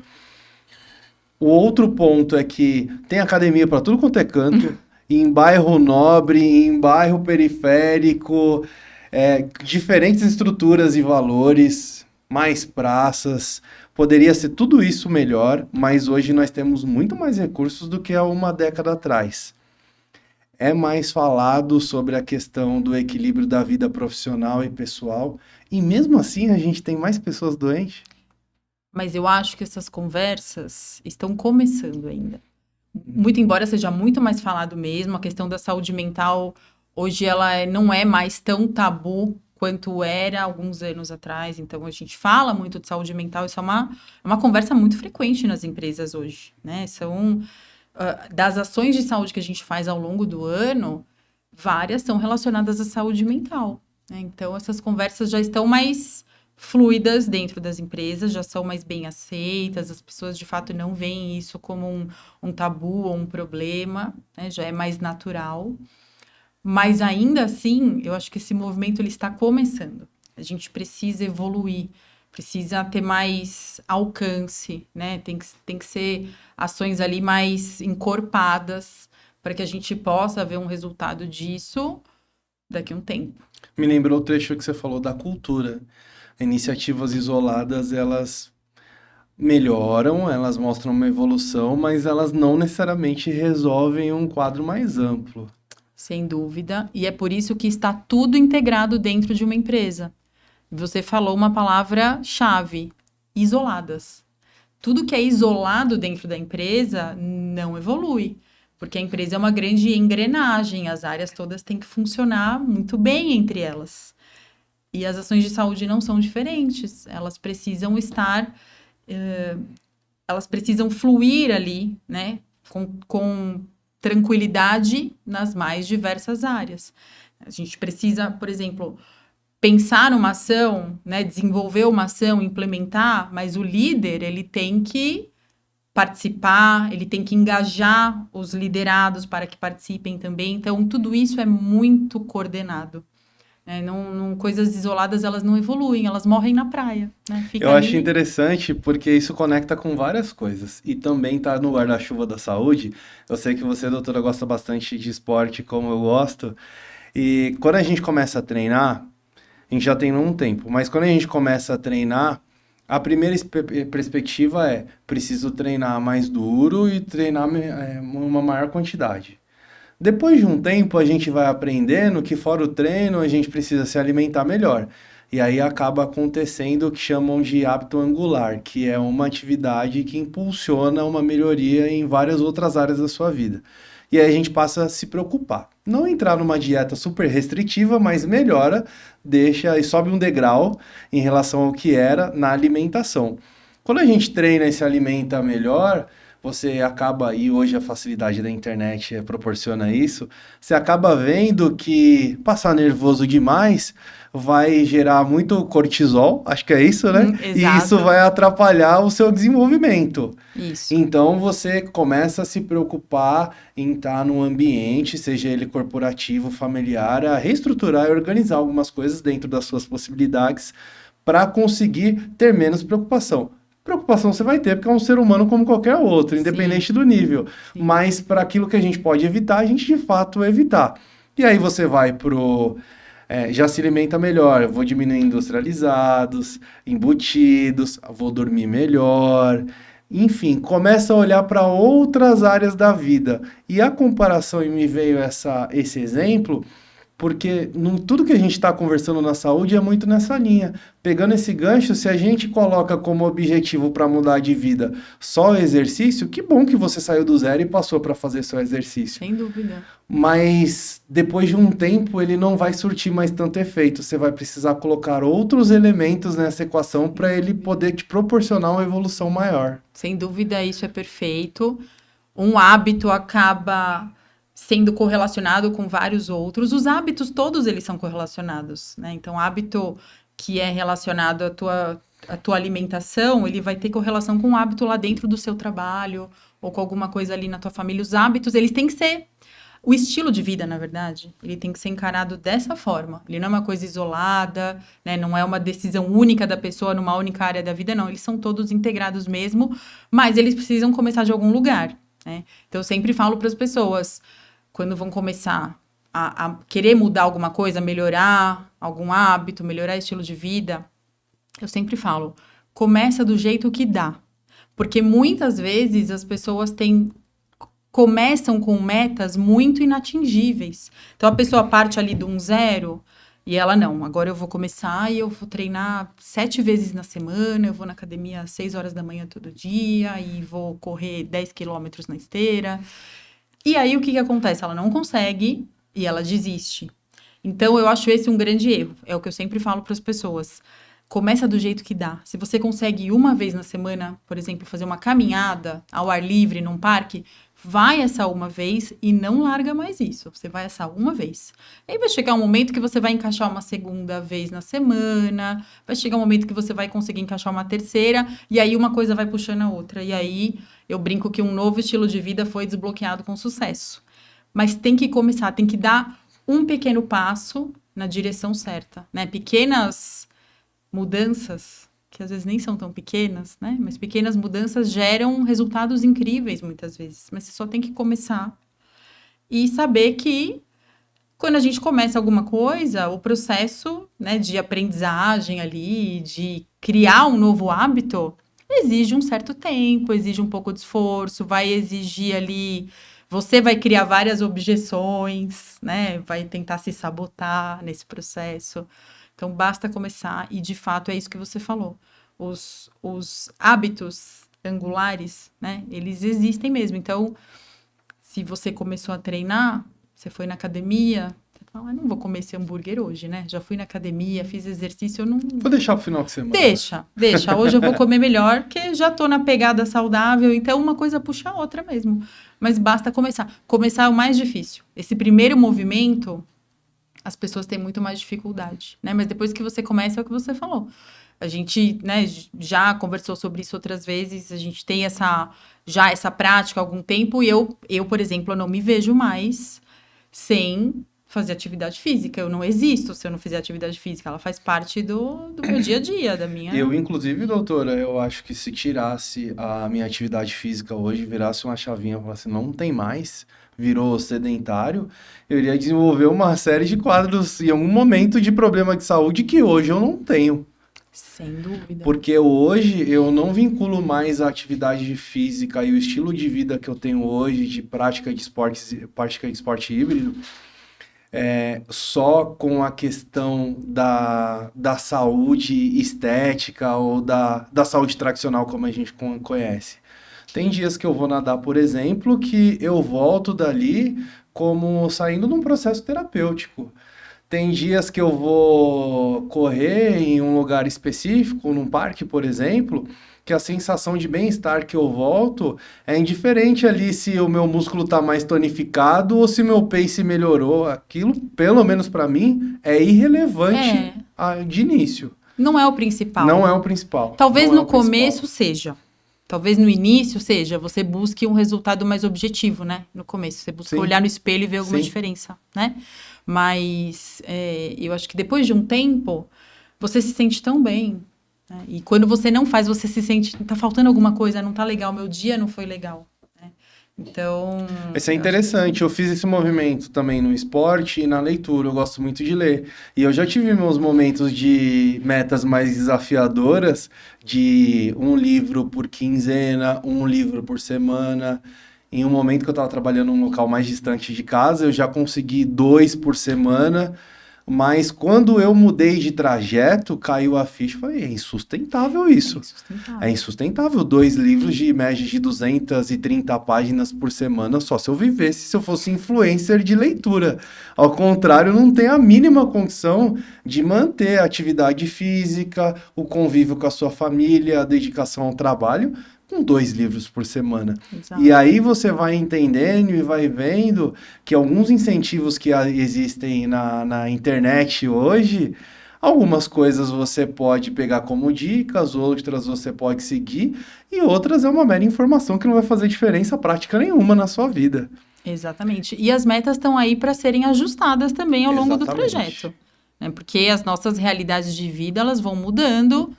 O outro ponto é que tem academia para tudo quanto é canto. Em bairro nobre, em bairro periférico, diferentes estruturas e valores, mais praças. Poderia ser tudo isso melhor, mas hoje nós temos muito mais recursos do que há uma década atrás. É mais falado sobre a questão do equilíbrio da vida profissional e pessoal, e mesmo assim a gente tem mais pessoas doentes. Mas eu acho que essas conversas estão começando ainda. Muito embora seja muito mais falado mesmo, a questão da saúde mental, hoje ela não é mais tão tabu quanto era alguns anos atrás. Então, a gente fala muito de saúde mental, isso é uma conversa muito frequente nas empresas hoje, né? São, das ações de saúde que a gente faz ao longo do ano, várias são relacionadas à saúde mental, né? Então, essas conversas já estão mais fluidas dentro das empresas, já são mais bem aceitas, as pessoas de fato não veem isso como um tabu ou um problema, né? Já é mais natural. Mas ainda assim, eu acho que esse movimento ele está começando. A gente precisa evoluir, precisa ter mais alcance, né? Tem que ser ações ali mais encorpadas para que a gente possa ver um resultado disso daqui a um tempo. Me lembrou o trecho que você falou da cultura. Iniciativas isoladas, elas melhoram, elas mostram uma evolução, mas elas não necessariamente resolvem um quadro mais amplo. Sem dúvida, e é por isso que está tudo integrado dentro de uma empresa. Você falou uma palavra-chave, isoladas. Tudo que é isolado dentro da empresa não evolui, porque a empresa é uma grande engrenagem, as áreas todas têm que funcionar muito bem entre elas. E as ações de saúde não são diferentes, elas precisam estar, elas precisam fluir ali, né, com tranquilidade nas mais diversas áreas. A gente precisa, por exemplo, pensar uma ação, né, desenvolver uma ação, implementar, mas o líder, ele tem que participar, ele tem que engajar os liderados para que participem também. Então, tudo isso é muito coordenado. Coisas isoladas, elas não evoluem, elas morrem na praia, né? Eu acho interessante porque isso conecta com várias coisas. E também tá no guarda-chuva da saúde. Eu sei que você, doutora, gosta bastante de esporte, como eu gosto. E quando a gente começa a treinar, a gente já tem um tempo, mas quando a gente começa a treinar, a primeira perspectiva é: preciso treinar mais duro e treinar uma maior quantidade. Depois de um tempo, a gente vai aprendendo que fora o treino, a gente precisa se alimentar melhor. E aí acaba acontecendo o que chamam de hábito angular, que é uma atividade que impulsiona uma melhoria em várias outras áreas da sua vida. E aí a gente passa a se preocupar. Não entrar numa dieta super restritiva, mas melhora, deixa e sobe um degrau em relação ao que era na alimentação. Quando a gente treina e se alimenta melhor, você acaba, e hoje a facilidade da internet proporciona isso, você acaba vendo que passar nervoso demais vai gerar muito cortisol, acho que é isso, né? E isso Exato. vai atrapalhar o seu desenvolvimento. Isso. Então você começa a se preocupar em estar num ambiente, seja ele corporativo, familiar, a reestruturar e organizar algumas coisas dentro das suas possibilidades para conseguir ter menos preocupação. Preocupação você vai ter, porque é um ser humano como qualquer outro, independente do nível. Sim. Mas para aquilo que a gente pode evitar, a gente de fato evitar. E aí você vai pro. Já se alimenta melhor, eu vou diminuir industrializados, embutidos, vou dormir melhor. Enfim, começa a olhar para outras áreas da vida. E a comparação, e me veio esse exemplo, porque tudo que a gente está conversando na saúde é muito nessa linha. Pegando esse gancho, se a gente coloca como objetivo para mudar de vida só o exercício, que bom que você saiu do zero e passou para fazer só exercício. Sem dúvida. Mas depois de um tempo ele não vai surtir mais tanto efeito. Você vai precisar colocar outros elementos nessa equação para ele poder te proporcionar uma evolução maior. Sem dúvida, isso é perfeito. Um hábito acaba sendo correlacionado com vários outros. Os hábitos, todos eles são correlacionados, né? Então, hábito que é relacionado à tua alimentação, ele vai ter correlação com um hábito lá dentro do seu trabalho ou com alguma coisa ali na tua família. Os hábitos, eles têm que ser... O estilo de vida, na verdade, ele tem que ser encarado dessa forma. Ele não é uma coisa isolada, né? Não é uma decisão única da pessoa numa única área da vida, não. Eles são todos integrados mesmo, mas eles precisam começar de algum lugar, né? Então, eu sempre falo para as pessoas, quando vão começar a querer mudar alguma coisa, melhorar algum hábito, melhorar estilo de vida, eu sempre falo, começa do jeito que dá. Porque muitas vezes as pessoas começam com metas muito inatingíveis. Então, a pessoa parte ali de um zero e ela, não, agora eu vou começar e eu vou treinar 7 vezes na semana, eu vou na academia às 6 horas da manhã todo dia e vou correr 10 quilômetros na esteira. E aí, o que acontece? Ela não consegue e ela desiste. Então, eu acho esse um grande erro. É o que eu sempre falo para as pessoas. Começa do jeito que dá. Se você consegue uma vez na semana, por exemplo, fazer uma caminhada ao ar livre num parque, vai essa uma vez e não larga mais isso. Você vai essa uma vez. Aí vai chegar um momento que você vai encaixar uma segunda vez na semana, vai chegar um momento que você vai conseguir encaixar uma terceira, e aí uma coisa vai puxando a outra. E aí eu brinco que um novo estilo de vida foi desbloqueado com sucesso. Mas tem que começar, tem que dar um pequeno passo na direção certa, né? Pequenas mudanças, que às vezes nem são tão pequenas, né? Mas pequenas mudanças geram resultados incríveis muitas vezes. Mas você só tem que começar e saber que quando a gente começa alguma coisa, o processo, né, de aprendizagem ali, de criar um novo hábito, exige um certo tempo, exige um pouco de esforço, vai exigir ali... Você vai criar várias objeções, né? Vai tentar se sabotar nesse processo. Então, basta começar e, de fato, é isso que você falou. Os hábitos angulares, né? Eles existem mesmo. Então, se você começou a treinar, você foi na academia, você fala, não vou comer esse hambúrguer hoje, né? Já fui na academia, fiz exercício, eu não... Vou deixar pro final de semana. Deixa. Hoje eu vou comer melhor, porque já tô na pegada saudável. Então, uma coisa puxa a outra mesmo. Mas basta começar. Começar é o mais difícil. Esse primeiro movimento... as pessoas têm muito mais dificuldade, né? Mas depois que você começa, é o que você falou. A gente, né, já conversou sobre isso outras vezes, a gente tem essa prática há algum tempo, e eu, por exemplo, eu não me vejo mais sem fazer atividade física. Eu não existo se eu não fizer atividade física. Ela faz parte do meu dia a dia, da minha... Eu, inclusive, doutora, eu acho que se tirasse a minha atividade física hoje, virasse uma chavinha e falasse, não tem mais... virou sedentário, eu iria desenvolver uma série de quadros em algum momento de problema de saúde que hoje eu não tenho. Sem dúvida. Porque hoje eu não vinculo mais a atividade física e o estilo de vida que eu tenho hoje de prática de esporte híbrido, só com a questão da saúde estética ou da saúde tradicional como a gente conhece. Tem dias que eu vou nadar, por exemplo, que eu volto dali como saindo de um processo terapêutico. Tem dias que eu vou correr em um lugar específico, num parque, por exemplo, que a sensação de bem-estar que eu volto é indiferente ali se o meu músculo está mais tonificado ou se meu pace melhorou. Aquilo, pelo menos para mim, é irrelevante de início. Não é o principal. Não é o principal. Talvez no começo seja. Talvez no início seja, você busque um resultado mais objetivo, né? No começo, você busca olhar no espelho e ver alguma diferença, né? Mas eu acho que depois de um tempo, você se sente tão bem, né? E quando você não faz, você se sente, tá faltando alguma coisa, não tá legal, meu dia não foi legal, né? Então... Isso é interessante, eu fiz esse movimento também no esporte e na leitura, eu gosto muito de ler. E eu já tive meus momentos de metas mais desafiadoras, de um livro por quinzena, um livro por semana. Em um momento que eu estava trabalhando num local mais distante de casa, eu já consegui 2 por semana. Mas quando eu mudei de trajeto, caiu a ficha e falei, é insustentável isso. É insustentável 2 livros de média de 230 páginas por semana, só se eu vivesse, se eu fosse influencer de leitura. Ao contrário, não tem a mínima condição de manter a atividade física, o convívio com a sua família, a dedicação ao trabalho, com 2 livros por semana. Exato. E aí você vai entendendo e vai vendo que alguns incentivos que existem na internet hoje, algumas coisas você pode pegar como dicas, outras você pode seguir, e outras é uma mera informação que não vai fazer diferença prática nenhuma na sua vida. Exatamente. E as metas estão aí para serem ajustadas também ao longo do trajeto. Né? Porque as nossas realidades de vida, elas vão mudando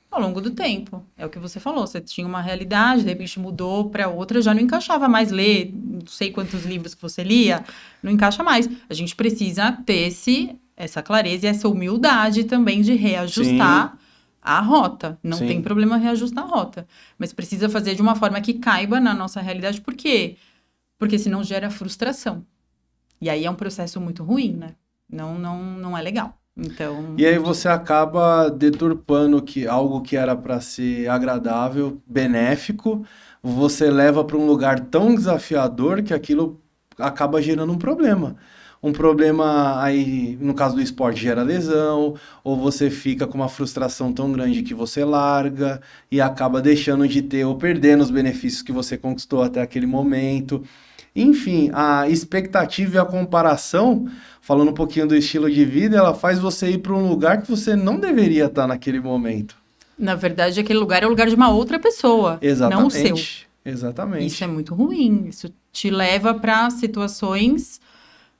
ao longo do tempo. É o que você falou, você tinha uma realidade, de repente mudou para outra, já não encaixava mais ler, não sei quantos livros que você lia, não encaixa mais. A gente precisa ter essa clareza e essa humildade também de reajustar a rota. Não tem problema reajustar a rota, mas precisa fazer de uma forma que caiba na nossa realidade. Por quê? Porque senão gera frustração. E aí é um processo muito ruim, né? Não é legal. Então, e aí você acaba deturpando algo que era para ser agradável, benéfico, você leva para um lugar tão desafiador que aquilo acaba gerando um problema. Um problema aí, no caso do esporte, gera lesão, ou você fica com uma frustração tão grande que você larga e acaba deixando de ter ou perdendo os benefícios que você conquistou até aquele momento. Enfim, a expectativa e a comparação, falando um pouquinho do estilo de vida, ela faz você ir para um lugar que você não deveria estar naquele momento. Na verdade, aquele lugar é o lugar de uma outra pessoa, não o seu. Exatamente. Isso é muito ruim. Isso te leva para situações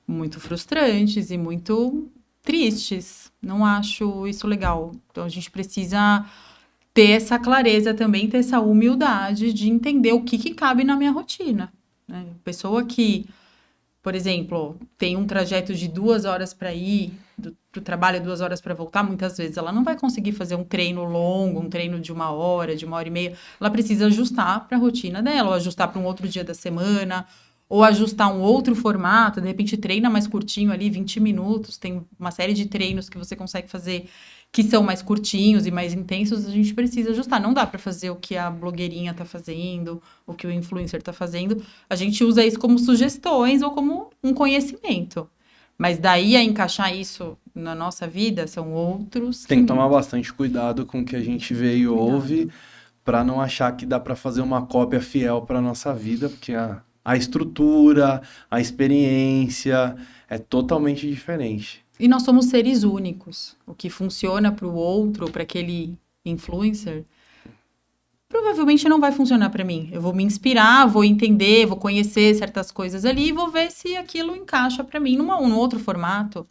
muito frustrantes e muito tristes. Não acho isso legal. Então, a gente precisa ter essa clareza também, ter essa humildade de entender o que cabe na minha rotina. Né? Pessoa que, por exemplo, tem um trajeto de 2 horas para ir pro trabalho, 2 horas para voltar, muitas vezes ela não vai conseguir fazer um treino longo, um treino de 1 hora, de 1h30. Ela precisa ajustar para a rotina dela, ou ajustar para um outro dia da semana, ou ajustar um outro formato, de repente treina mais curtinho ali, 20 minutos, tem uma série de treinos que você consegue fazer que são mais curtinhos e mais intensos, a gente precisa ajustar. Não dá para fazer o que a blogueirinha tá fazendo, o que o influencer tá fazendo. A gente usa isso como sugestões ou como um conhecimento. Mas daí a encaixar isso na nossa vida são outros... Tem que tomar bastante cuidado com o que a gente vê e ouve para não achar que dá para fazer uma cópia fiel para nossa vida, porque a estrutura, a experiência é totalmente diferente. E nós somos seres únicos. O que funciona para o outro, para aquele influencer, provavelmente não vai funcionar para mim. Eu vou me inspirar, vou entender, vou conhecer certas coisas ali e vou ver se aquilo encaixa para mim num outro formato.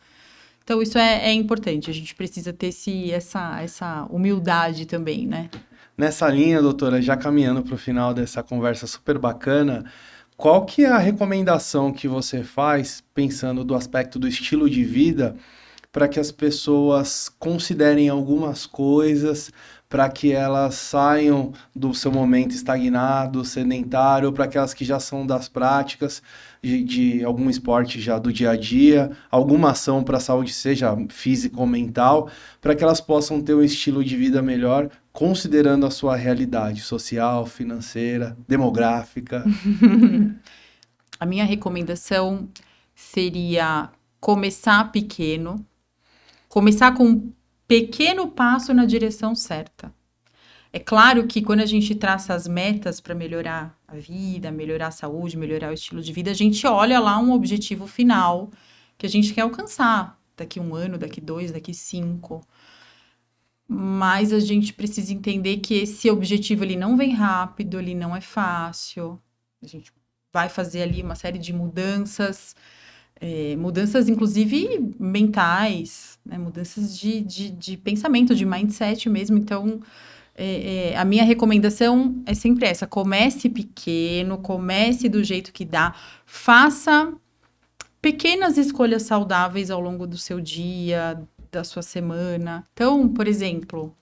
Então, isso é importante. A gente precisa ter essa humildade também, né? Nessa linha, doutora, já caminhando para o final dessa conversa super bacana, qual que é a recomendação que você faz, pensando do aspecto do estilo de vida, para que as pessoas considerem algumas coisas, para que elas saiam do seu momento estagnado, sedentário, para aquelas que já são das práticas de algum esporte já do dia a dia, alguma ação para a saúde, seja física ou mental, para que elas possam ter um estilo de vida melhor, considerando a sua realidade social, financeira, demográfica. A minha recomendação seria começar pequeno, começar com um pequeno passo na direção certa. É claro que quando a gente traça as metas para melhorar a vida, melhorar a saúde, melhorar o estilo de vida, a gente olha lá um objetivo final que a gente quer alcançar daqui 1 ano, daqui 2, daqui 5. Mas a gente precisa entender que esse objetivo ele não vem rápido, ele não é fácil. A gente vai fazer ali uma série de mudanças, mudanças inclusive mentais, né? Mudanças de pensamento, de mindset mesmo. Então, a minha recomendação é sempre essa: comece pequeno, comece do jeito que dá, faça pequenas escolhas saudáveis ao longo do seu dia, da sua semana. Então, por exemplo,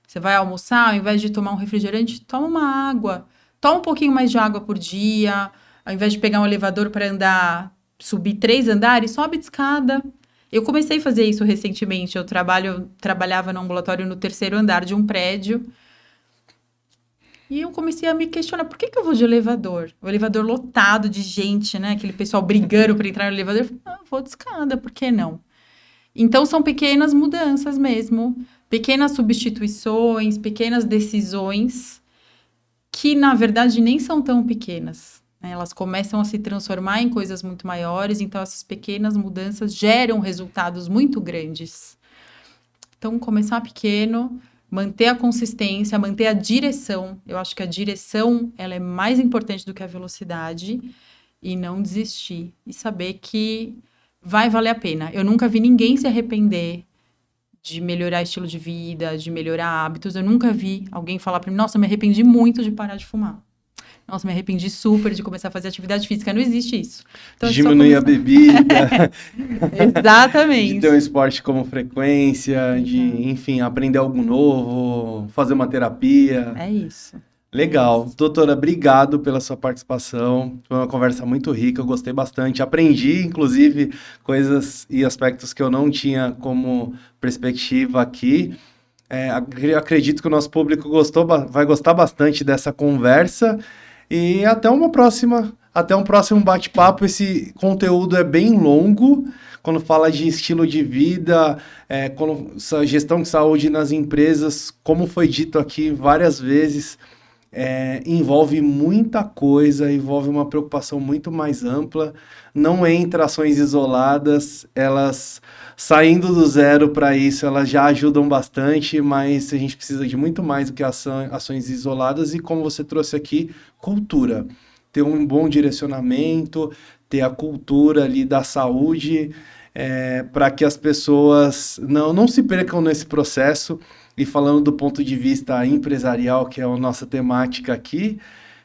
você vai almoçar, ao invés de tomar um refrigerante, toma uma água, toma um pouquinho mais de água por dia, ao invés de pegar um elevador para andar, subir 3 andares, sobe de escada. Eu comecei a fazer isso recentemente. Eu trabalhava no ambulatório no 3º andar de um prédio. E eu comecei a me questionar, por que eu vou de elevador? O elevador lotado de gente, né? Aquele pessoal brigando para entrar no elevador. Eu falei, vou de escada, por que não? Então, são pequenas mudanças mesmo, pequenas substituições, pequenas decisões que, na verdade, nem são tão pequenas, né? Elas começam a se transformar em coisas muito maiores, então essas pequenas mudanças geram resultados muito grandes. Então, começar pequeno, manter a consistência, manter a direção. Eu acho que a direção ela é mais importante do que a velocidade, e não desistir. E saber que vai valer a pena. Eu nunca vi ninguém se arrepender de melhorar estilo de vida, de melhorar hábitos. Eu nunca vi alguém falar para mim, nossa, me arrependi muito de parar de fumar. Nossa, me arrependi super de começar a fazer atividade física. Não existe isso. Então, diminuir a bebida. Exatamente. De ter um esporte como frequência, enfim, aprender algo novo, fazer uma terapia. É isso. Legal. Doutora, obrigado pela sua participação. Foi uma conversa muito rica, eu gostei bastante. Aprendi, inclusive, coisas e aspectos que eu não tinha como perspectiva aqui. Acredito que o nosso público vai gostar bastante dessa conversa. E até um próximo bate-papo. Esse conteúdo é bem longo, quando fala de estilo de vida, gestão de saúde nas empresas, como foi dito aqui várias vezes, envolve muita coisa, envolve uma preocupação muito mais ampla, não entra ações isoladas, elas saindo do zero para isso, elas já ajudam bastante, mas a gente precisa de muito mais do que ações isoladas e, como você trouxe aqui, cultura. Ter um bom direcionamento, ter a cultura ali da saúde, para que as pessoas não se percam nesse processo. E falando do ponto de vista empresarial, que é a nossa temática aqui,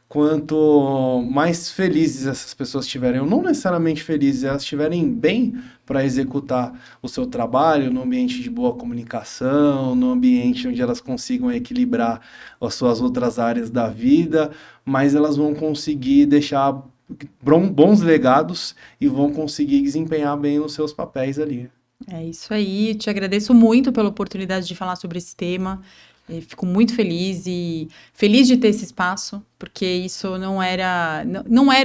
quanto mais felizes essas pessoas estiverem, ou não necessariamente felizes, elas estiverem bem para executar o seu trabalho, no ambiente de boa comunicação, no ambiente onde elas consigam equilibrar as suas outras áreas da vida, mas elas vão conseguir deixar bons legados e vão conseguir desempenhar bem os seus papéis ali. É isso aí, te agradeço muito pela oportunidade de falar sobre esse tema. Fico muito feliz de ter esse espaço, porque isso não era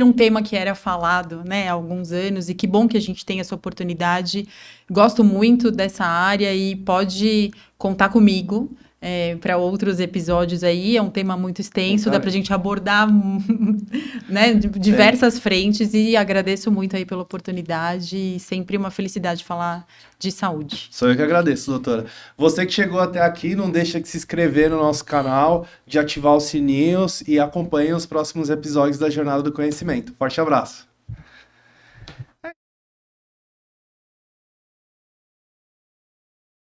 um tema que era falado, né, há alguns anos, e que bom que a gente tem essa oportunidade. Gosto muito dessa área e pode contar comigo para outros episódios aí. É um tema muito extenso, dá para a gente abordar né, diversas frentes, e agradeço muito aí pela oportunidade, e sempre uma felicidade falar de saúde. Sou eu que agradeço, doutora. Você que chegou até aqui, não deixa de se inscrever no nosso canal, de ativar os sininhos e acompanhe os próximos episódios da Jornada do Conhecimento. Forte abraço!